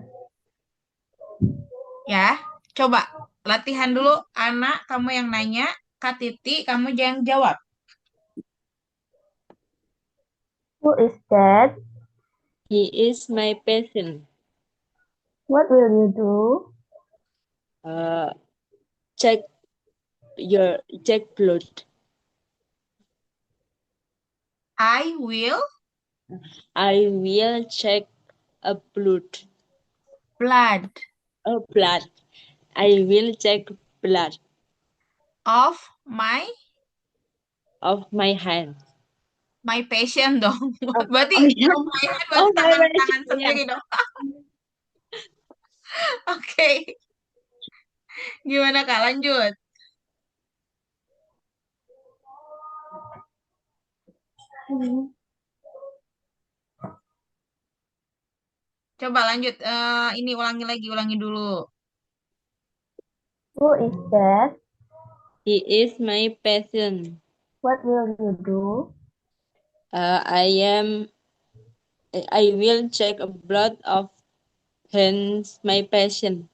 Ya, coba latihan dulu anak kamu yang nanya, Kak Titi kamu yang jawab. Who is that? He is my patient. What will you do? Uh, check check blood. I will I will check a blood. blood Blood. I will check blood of my of my hand. patient dong. Berarti Oh yeah. of my hand Oh berarti my tangan patient. sendiri dong. Oke. Gimana Kak? Lanjut. Coba lanjut. Ini ulangi dulu. Who is that? He is my patient. What will you do? I will check a blood of hands my patient.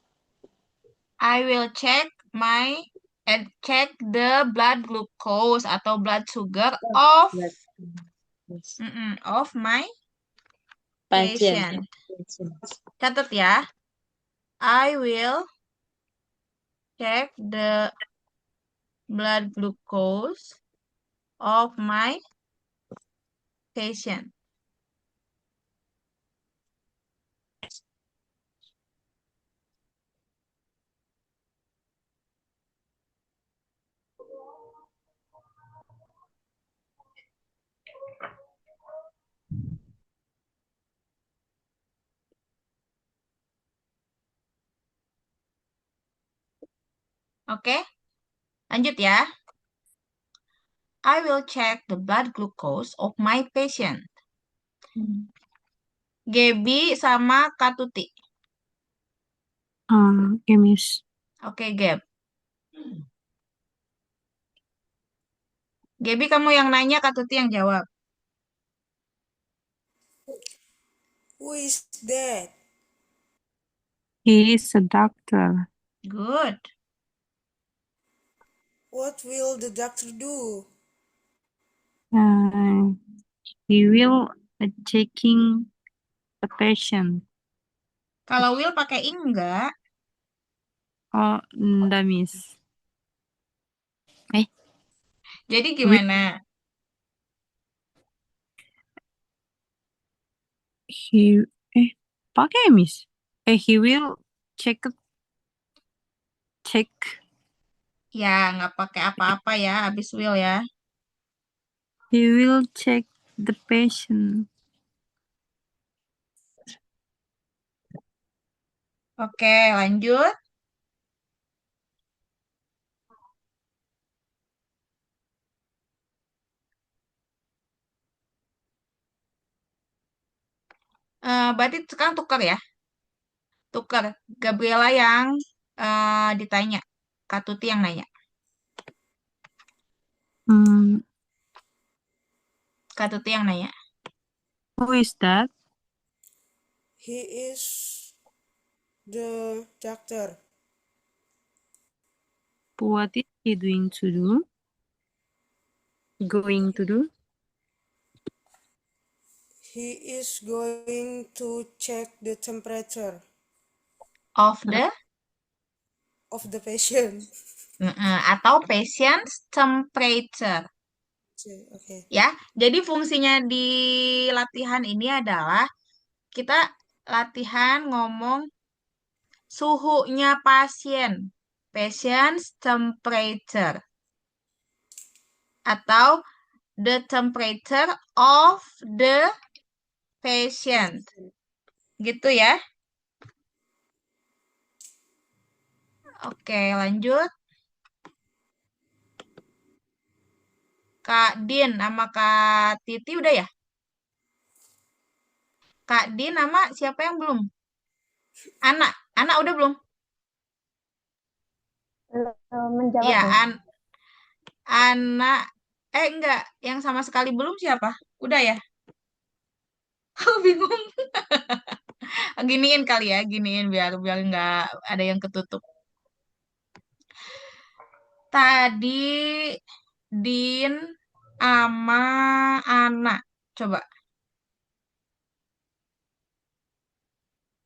I will check the blood glucose atau blood sugar of Blood. Yes. of my Patient. patient. Catat ya. I will check the blood glucose of my patient. Oke, lanjut ya. I will check the blood glucose of my patient. Gaby sama Katuti. Ya, Miss. Oke, Gab. Gaby kamu yang nanya, Katuti yang jawab. Who is that? He is a doctor. Good. What will the doctor do? Uh, he will checking the patient. Kalau will pakai ing enggak? Oh, enggak, Miss. Jadi Will, gimana? he pakai Miss. He will check. Ya, nggak pakai apa-apa ya, habis will ya. He will check the patient. Oke, lanjut. Berarti sekarang tukar ya. Tukar. Gabriela yang ditanya. Kak Tuti yang nanya. Hmm, Kak Tuti yang nanya. who is that? He is the doctor. What is he doing to do? Going to do? He is going to check the temperature Of the of the patient. atau patient's temperature. Okay. Ya, jadi fungsinya di latihan ini adalah kita latihan ngomong suhunya pasien, patient's temperature, atau the temperature of the patient. Gitu ya. Oke, lanjut. Kak Din sama Kak Titi udah ya? Kak Din sama siapa yang belum? Anak. Anak udah belum? Menjawab, Iya, Miss. anak. Enggak. Yang sama sekali belum siapa? Udah ya? Aku bingung. Giniin kali ya, giniin biar biar nggak ada yang ketutup. Tadi Din sama anak. Coba.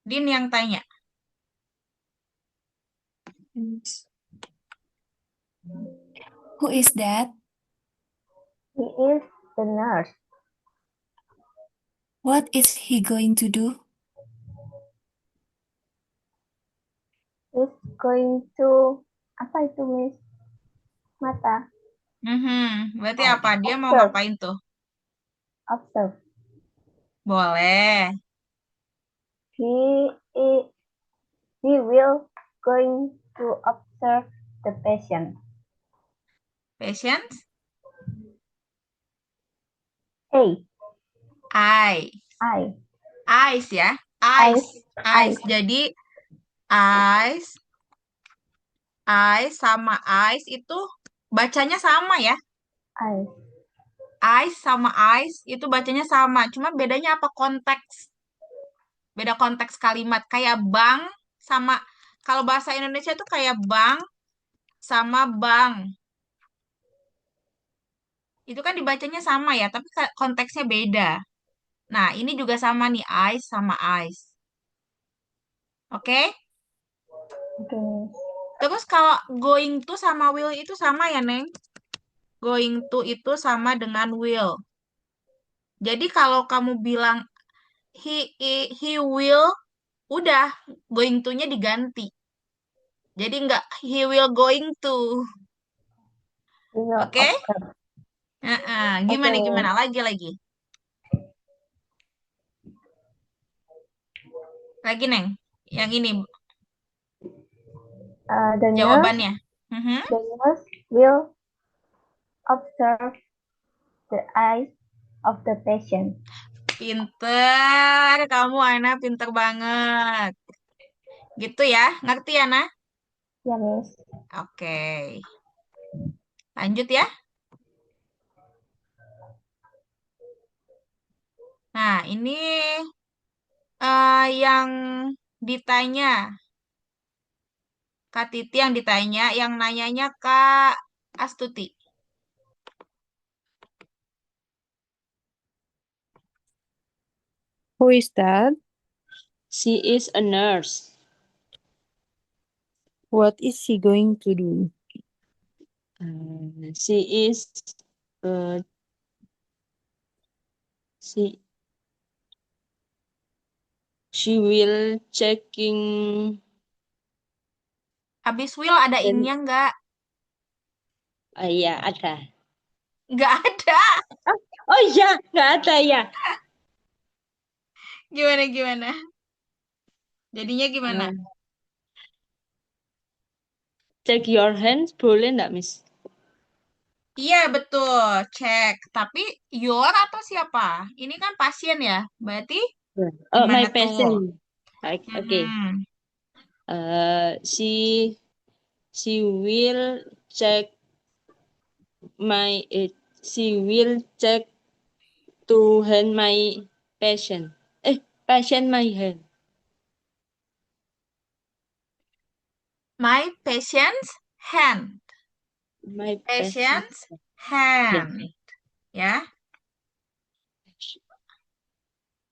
Din yang tanya. Who is that? He is the nurse. What is he going to do? He's going to apa itu, Miss? Mata. Berarti Oh, apa? Dia mau observe. ngapain tuh? Observe. Boleh. He i- he will going to observe the patient. Patience? A. I. I. Eyes ya. Eyes. Eyes. Eyes. Jadi eyes. Eyes sama eyes itu bacanya sama ya. Eyes. Eyes sama eyes itu bacanya sama. Cuma bedanya apa? Konteks. Beda konteks kalimat. Kayak bank sama, kalau bahasa Indonesia itu kayak bank sama bank. Itu kan dibacanya sama ya, tapi konteksnya beda. Nah, ini juga sama nih, eyes sama eyes. Oke? Oke, Miss. Terus kalau going to sama will itu sama ya, Neng? Going to itu sama dengan will. Jadi kalau kamu bilang he will, udah going to-nya diganti. Jadi nggak he will going to. We will Oke? observe. Gimana Oke, gimana Miss. lagi. Lagi, Neng. Yang ini The nurse jawabannya. Mhm. The nurse will observe the eyes of the patient. Pinter, kamu Ana pinter banget. Gitu ya, ngerti ya, Nah? Ya, Miss. Oke. Lanjut ya. Nah, ini yang ditanya. Kak Titi yang ditanya, yang nanyanya Kak Astuti. Who is that? She is a nurse. What is she going to do? She is uh, she she will checking Habis will ada then innya nggak? ya ada Nggak ada. Oh iya, nggak ada ya. Gimana, gimana? Jadinya gimana? Eh, check your hands, boleh nggak, Miss? Iya, betul. Cek. Tapi your atau siapa? Ini kan pasien ya. Berarti Oh, gimana my tuh? patient. Okay. Mm-mm. She will check my. She will check to hand my patient. Patient my hand. My patient's hand. My patient. Patient's Yes. hand. Ya.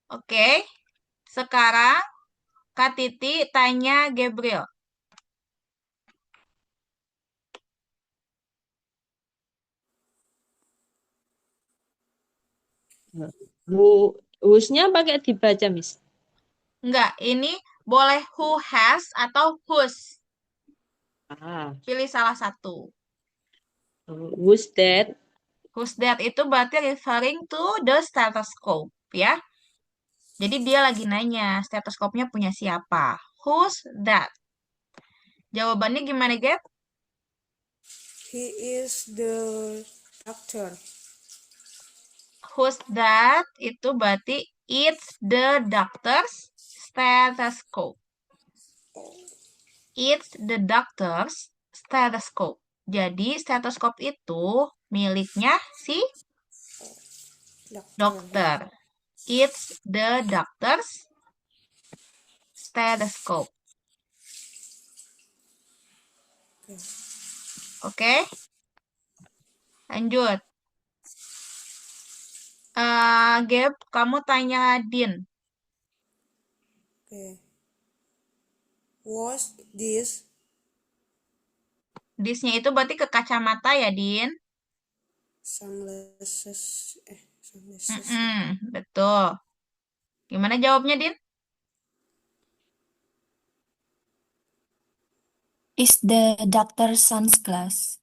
Oke. Sekarang Kak Titi tanya Gabriel. Whose-nya pakai dibaca, Miss. Enggak, ini boleh who has atau whose. Ah, Pilih salah satu. who's that? Whose that itu berarti referring to the stethoscope, ya. Jadi dia lagi nanya, stetoskopnya punya siapa? Who's that? Jawabannya gimana, Gap? He is the doctor. Who's that? Itu berarti it's the doctor's stethoscope. It's the doctor's stethoscope. Jadi stetoskop itu miliknya si Doctor. dokter. It's the doctor's stethoscope. Oke, lanjut. Gap, kamu tanya Din. Okay. Was this Disnya itu berarti ke kacamata ya, Din? sunglasses? Sunglasses. Betul. Gimana jawabnya, Din? Is the doctor's sunglass?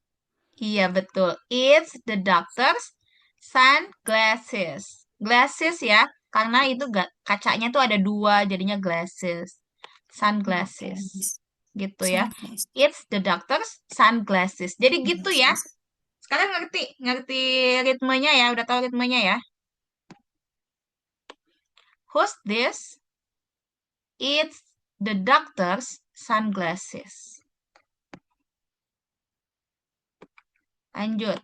Iya, betul. It's the doctor's sunglasses. Glasses ya, karena itu kacanya tuh ada dua, jadinya glasses. Sunglasses. Gitu ya. Sunglass. It's the doctor's sunglasses. Jadi gitu ya. Glasses. Sekarang ngerti ritmenya ya, udah tahu ritmenya ya. Who's this? It's the doctor's sunglasses. Lanjut.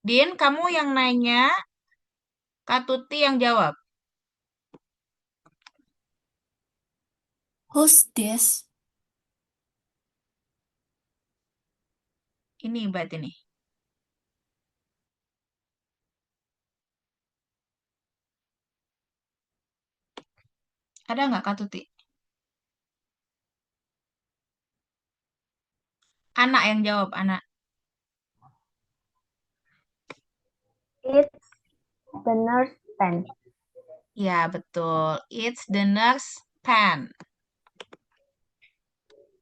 Din, kamu yang nanya, Kak Tuti yang jawab. Who's this? Ini berarti nih. Ada nggak Kak Tuti? Anak yang jawab, anak. It's the nurse pen. Ya, betul. It's the nurse pen.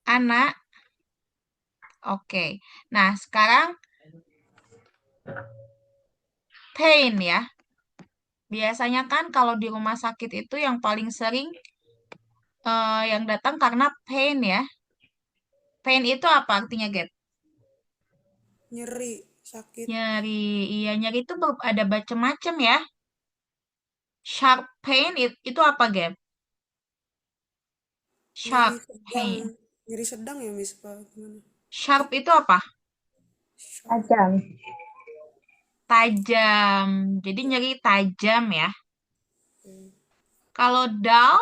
Anak. Oke. Nah, sekarang pain ya. Biasanya kan kalau di rumah sakit itu yang paling sering yang datang karena pain ya. Pain itu apa artinya, Gap? Nyeri, sakit. Nyeri. Iya, nyeri itu ada macam-macam ya. Sharp pain itu apa, Gap? Nyeri Sharp sedang. pain. Nyeri sedang ya, Miss? Pak? Gimana? Sharp itu apa? Tajam. Tajam. Jadi nyeri tajam ya. Kalau dull,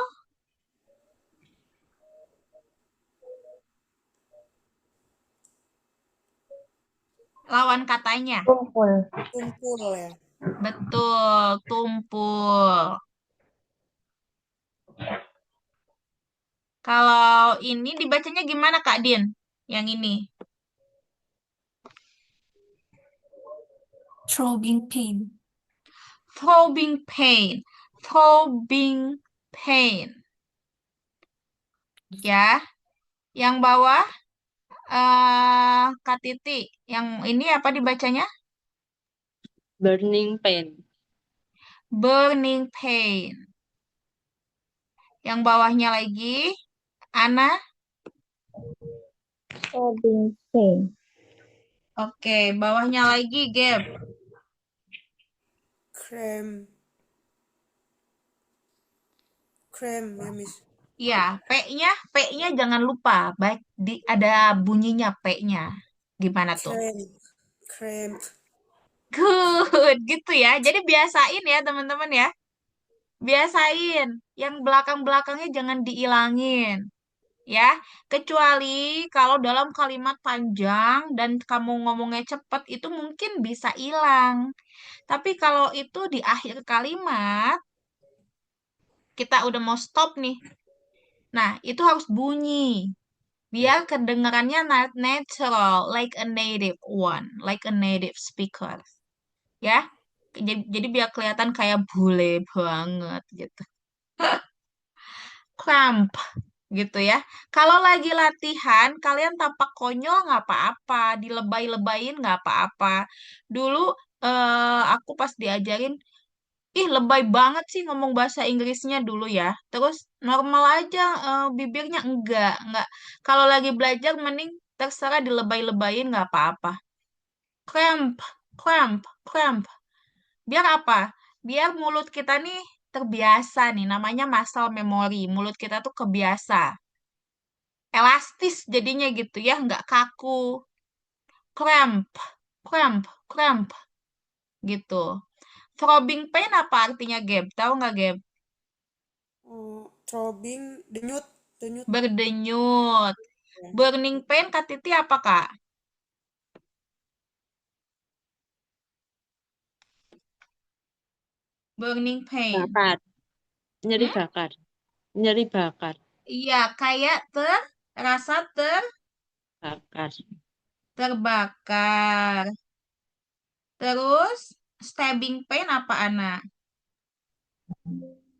lawan katanya. Tumpul. Tumpul ya. Betul, tumpul. Kalau ini dibacanya gimana, Kak Din? Yang ini. Throbbing pain. Throbbing pain. Throbbing pain. Ya. Yang bawah Kak Titi, yang ini apa dibacanya? Burning pain. Burning pain. Yang bawahnya lagi, Ana. Stabbing pain. Oke, bawahnya lagi, Gap. Cramp. Cramp ya, Miss. Iya, P-nya jangan lupa. Baik, ada bunyinya P-nya. Gimana tuh? Cramp. Cramp. Good, gitu ya. Jadi biasain ya, teman-teman ya. Biasain. Yang belakang-belakangnya jangan diilangin. Ya, kecuali kalau dalam kalimat panjang dan kamu ngomongnya cepet, itu mungkin bisa hilang. Tapi kalau itu di akhir kalimat, kita udah mau stop nih. Nah, itu harus bunyi. Biar kedengarannya natural, like a native one, like a native speaker. Ya, jadi biar kelihatan kayak bule banget gitu. Cramp gitu ya. Kalau lagi latihan, kalian tampak konyol nggak apa-apa, dilebay-lebayin nggak apa-apa. Dulu aku pas diajarin, ih lebay banget sih ngomong bahasa Inggrisnya dulu ya. Terus normal aja bibirnya enggak. Kalau lagi belajar mending terserah dilebay-lebayin nggak apa-apa. Cramp, cramp. Biar apa? Biar mulut kita nih terbiasa nih, namanya muscle memory. Mulut kita tuh kebiasa. Elastis jadinya gitu ya, nggak kaku. Cramp, cramp gitu. Throbbing pain apa artinya, Gab? Tahu nggak, Gab? Oh, throbbing, denyut, denyut. Berdenyut. Ya. Burning pain, Kak Titi apa, Kak? Burning pain. Bakar. Nyeri Hmm? bakar. Nyeri bakar. Iya, kayak rasa Bakar. terbakar. Terus, stabbing pain apa, Ana?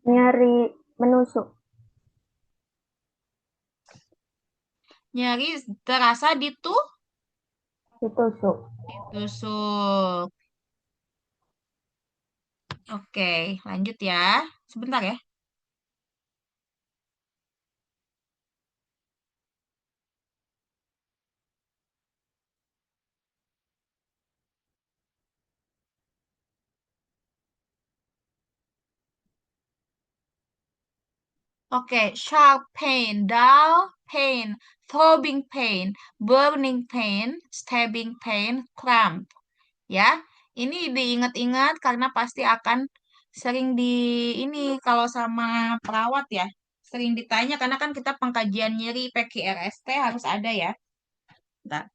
Nyeri menusuk. Nyeri terasa Ditusuk. ditusuk. Oke, lanjut ya. Sebentar ya. Oke, sharp pain, dull pain, throbbing pain, burning pain, stabbing pain, cramp. Ya, ini diingat-ingat karena pasti akan sering ini kalau sama perawat ya. Sering ditanya karena kan kita pengkajian nyeri PQRST harus ada ya. Bentar.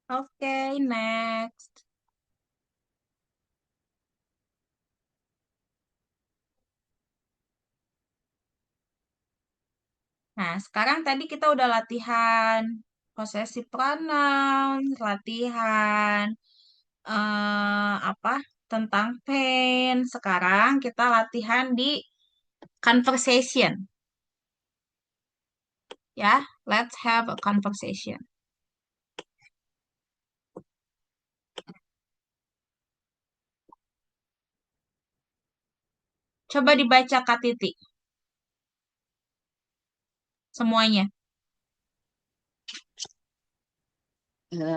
Oke, next. Nah, sekarang tadi kita udah latihan possessive pronoun, latihan apa tentang pain. Sekarang kita latihan di conversation. Ya, let's have a conversation. Coba dibaca Kak Titi semuanya.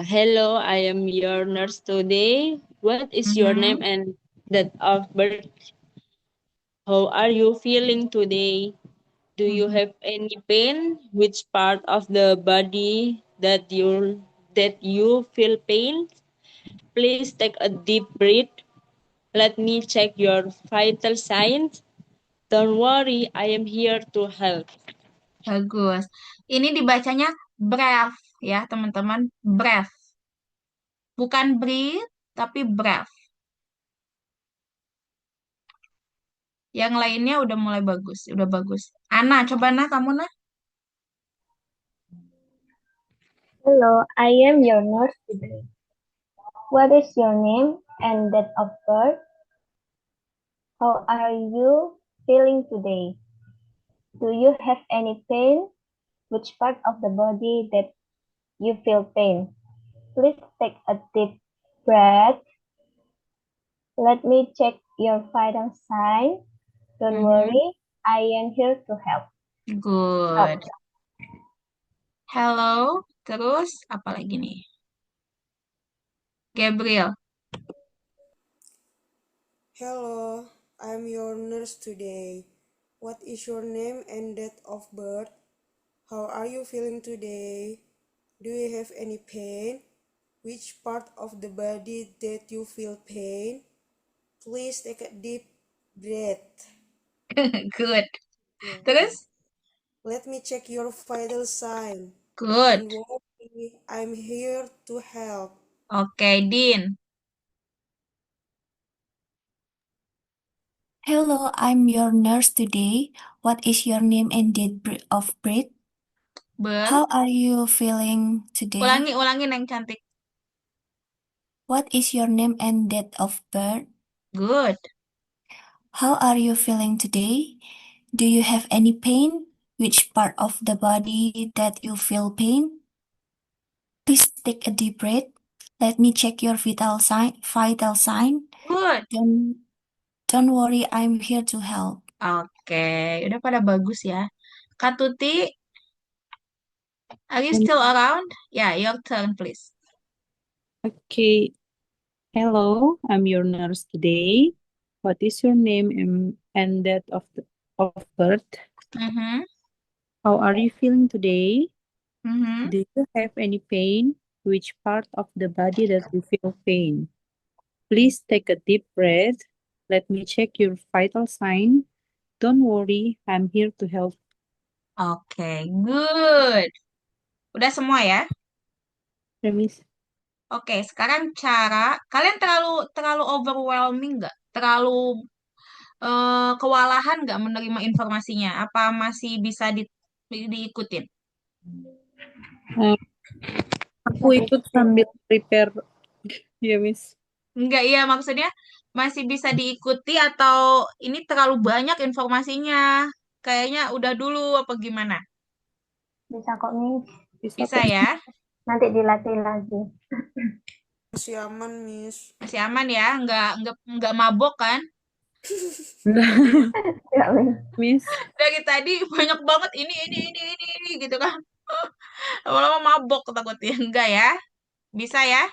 Hello, I am your nurse today. What is your name Mhm. and date of birth? How are you feeling today? Do you Mhm. have any pain? Which part of the body that you feel pain? Please take a deep breath. Let me check your vital signs. Don't worry, I am here to help. Bagus. Ini dibacanya breath ya, teman-teman. Breath. Bukan breathe, tapi breath. Yang lainnya udah mulai bagus, udah bagus. Ana, coba kamu Hello, I am your nurse today. What is your name and date of birth? How are you feeling today? Do you have any pain? Which part of the body that you feel pain? Please take a deep breath. Let me check your vital sign. Don't worry, I am here to help. Good. Hello. Terus apa lagi nih? Gabriel. Hello, I'm your nurse today. What is your name and date of birth? How are you feeling today? Do you have any pain? Which part of the body that you feel pain? Please take a deep breath. Good. Yeah. Terus? Let me check your vital sign. Good. Don't worry, I'm here to help. Oke, Din. Hello, I'm your nurse today. What is your name and date of birth? Ber. How are you feeling today? Ulangi yang cantik. What is your name and date of birth? Good. How are you feeling today? Do you have any pain? Which part of the body that you feel pain? Please take a deep breath. Let me check your vital sign. Good. Don't worry, I'm here to help. Oke, udah pada bagus ya. Kak Tuti, are you Um, still around? Yeah, your turn, please. Okay. Hello, I'm your nurse today. What is your name and date of birth? Mm-hmm. How are you feeling today? Mm-hmm. Do you have any pain? Which part of the body that you feel pain? Please take a deep breath. Let me check your vital sign. Don't worry, I'm here to help. Oke, good. Udah semua ya? Miss. Oke, sekarang kalian terlalu overwhelming nggak? Terlalu kewalahan nggak menerima informasinya? Apa masih bisa diikutin? Uh, aku ikut sambil prepare. Ya, Miss. Enggak, iya maksudnya masih bisa diikuti atau ini terlalu banyak informasinya? Kayaknya udah dulu apa gimana? Bisa kok, Miss. Bisa Bisa kok. ya? Nanti dilatih lagi. Masih aman, Miss. Masih aman ya? Enggak mabok kan? Ya, Miss. Miss. Dari tadi banyak banget ini gitu kan. Lama-lama mabok takutnya. Enggak ya? Bisa ya?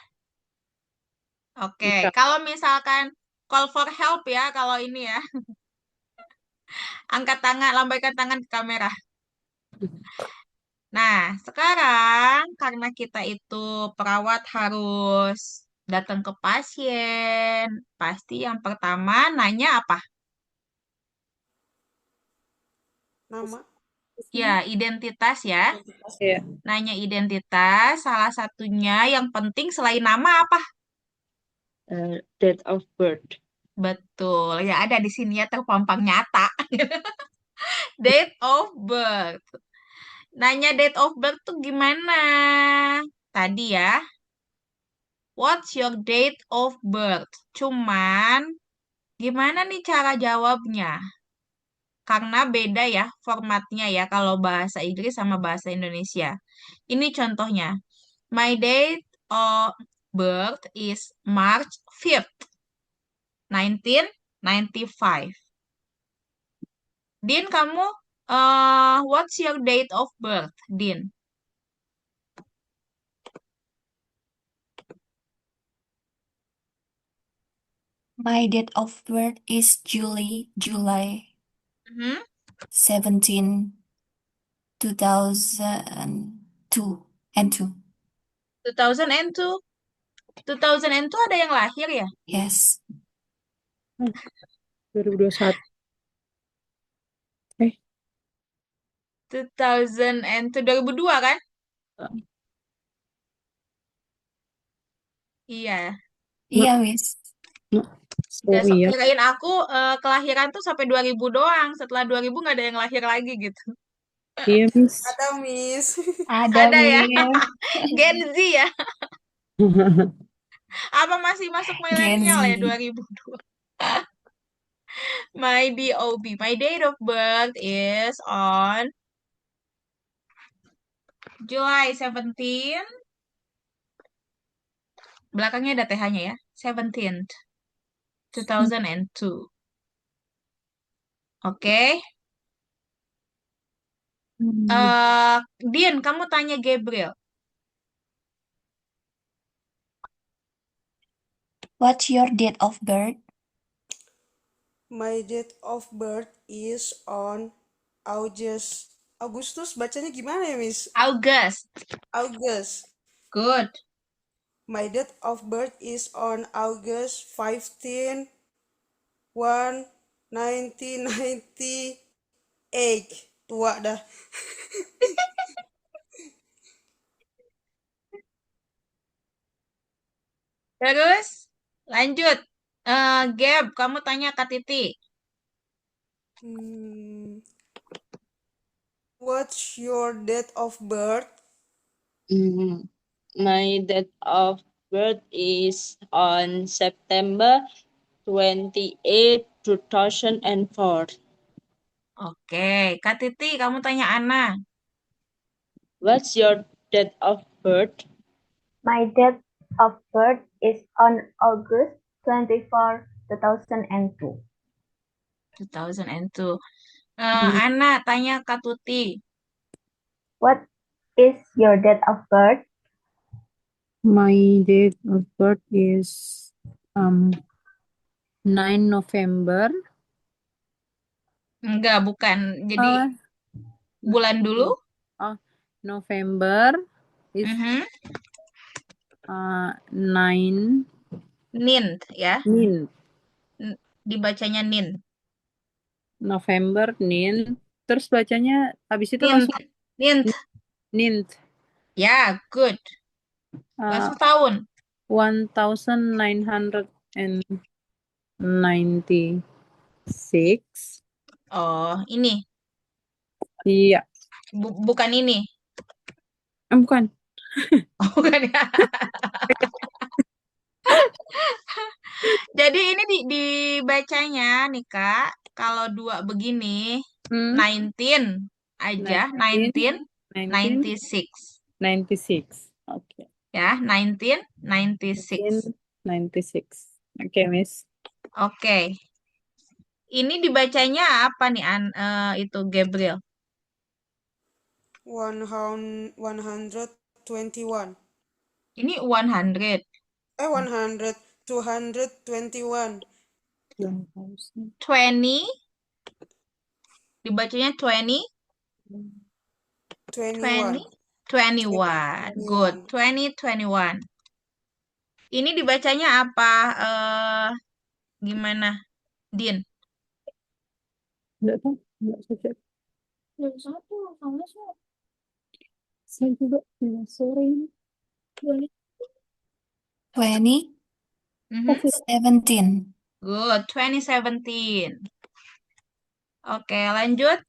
Oke, Bisa. kalau misalkan call for help ya, kalau ini ya, angkat tangan, lambaikan tangan ke kamera. Nah, sekarang karena kita itu perawat harus datang ke pasien, pasti yang pertama nanya apa? Nama? Ya, identitas ya. Ya. Nanya identitas, salah satunya yang penting selain nama apa? Date of birth. Betul, ya ada di sini ya terpampang nyata. Date of birth. Nanya date of birth tuh gimana? Tadi ya, what's your date of birth? Cuman, gimana nih cara jawabnya? Karena beda ya formatnya ya kalau bahasa Inggris sama bahasa Indonesia. Ini contohnya. My date of birth is March 5th, 1995. Din, kamu what's your date of birth, Din? My date of birth is July Mhm. 17, 2002 and 2. 2002. 2002 ada yang lahir ya? Yes. 2021. Eh, 2002 kan? Iya. Iya, Miss. Udah, sorry ya. kirain aku kelahiran tuh sampai 2000 doang. Setelah 2000 nggak ada yang lahir lagi gitu. Iya, Miss. Ada, Miss. Ada, Ada ya? Miss. Gen Z ya? Apa masih masuk Gen milenial ya Z. 2002? My DOB. My date of birth is on July 17. Belakangnya ada TH-nya ya. 17th, 2002. Oke. Dian, kamu tanya Gabriel. What's your date of birth? My date of birth is on Agustus bacanya gimana ya, Miss? August. August. Good. My date of birth is on August 15, 1, 1998. Tua dah. Terus, lanjut. Gab, kamu tanya Kak Titi. What's your date of birth? Mm, My date of birth is on September 28, 2004. Oke, Kak Titi, kamu tanya Ana. What's your date of birth? My date of birth is on August 24, 2002. 2002. Ana, tanya Kak Tuti. What is your date of birth? My date of birth is 9 November. Enggak, bukan. Jadi, Uh, bulan dulu. November is Mhm. 9 Nin, ya. Nin. Dibacanya Nin. November Nin. Terus bacanya habis itu Nint. langsung Nint. Nint. Ya, good. Langsung tahun. 1996. Oh, ini. Iya. Bukan ini. Bukan. Oh, bukan ya. Jadi ini dibacanya nih Kak, kalau dua begini, 19 aja, 1996 1996. Oke. ya, 1996. 1996. Oke, Miss. Oke. Ini dibacanya apa nih itu Gabriel? 121. Ini 100. 100. 221. 20 dibacanya 20, 21. 21. Good. 2021. Ini dibacanya apa? Gimana, Din? Enggak tahu, enggak saya cek. Saya juga sore ini. 2017. Good. 2017. Oke, lanjut.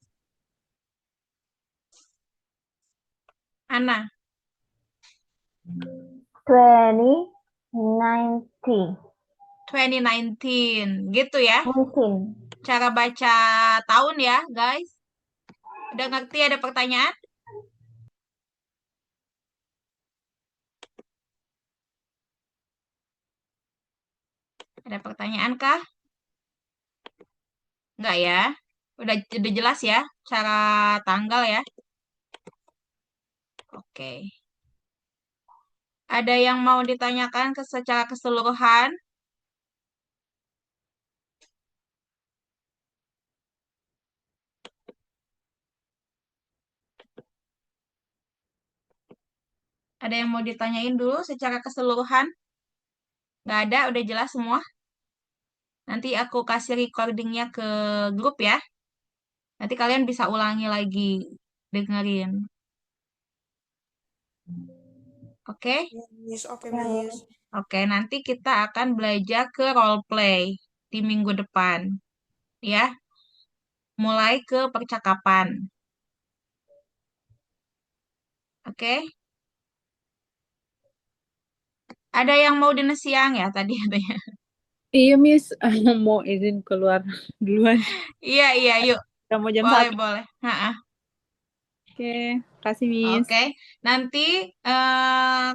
Ana. 2019. 2019. Gitu ya. 19. Cara baca tahun ya, guys. Udah ngerti ada pertanyaan? Ada pertanyaan kah? Enggak ya? Udah jelas ya cara tanggal ya? Oke. Ada yang mau ditanyakan secara keseluruhan? Ada yang mau ditanyain dulu secara keseluruhan? Nggak ada, udah jelas semua? Nanti aku kasih recordingnya ke grup ya. Nanti kalian bisa ulangi lagi, dengerin. Oke? Miss, oke, Miss. Oke, nanti kita akan belajar ke role play di minggu depan. Ya, mulai ke percakapan. Oke? Ada yang mau dinner siang ya tadi katanya? Iya, Miss. Mau izin keluar duluan. Iya, yuk. Udah mau jam Boleh, 1. boleh. Ha-ha. Oke, kasih, Miss. Oke. Nanti eh,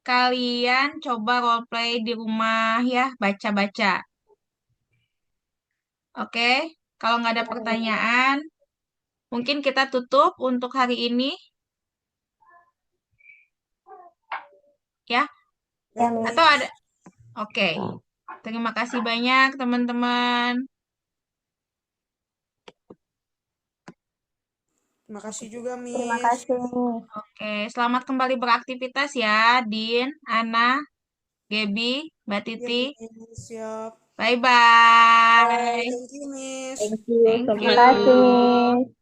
kalian coba role play di rumah ya, baca-baca. Oke? Kalau nggak ada pertanyaan, mungkin kita tutup untuk hari ini ya. Ya, Atau Miss. ada? Oke. Terima kasih banyak teman-teman. Terima kasih juga, Terima Miss. kasih, Miss. Oke, selamat kembali beraktivitas ya, Din, Ana, Gaby, Mbak Ya, Titi. Miss. Siap. Bye-bye. Bye. Thank you, Miss. Thank you. Thank Terima you. kasih, Selamat Miss.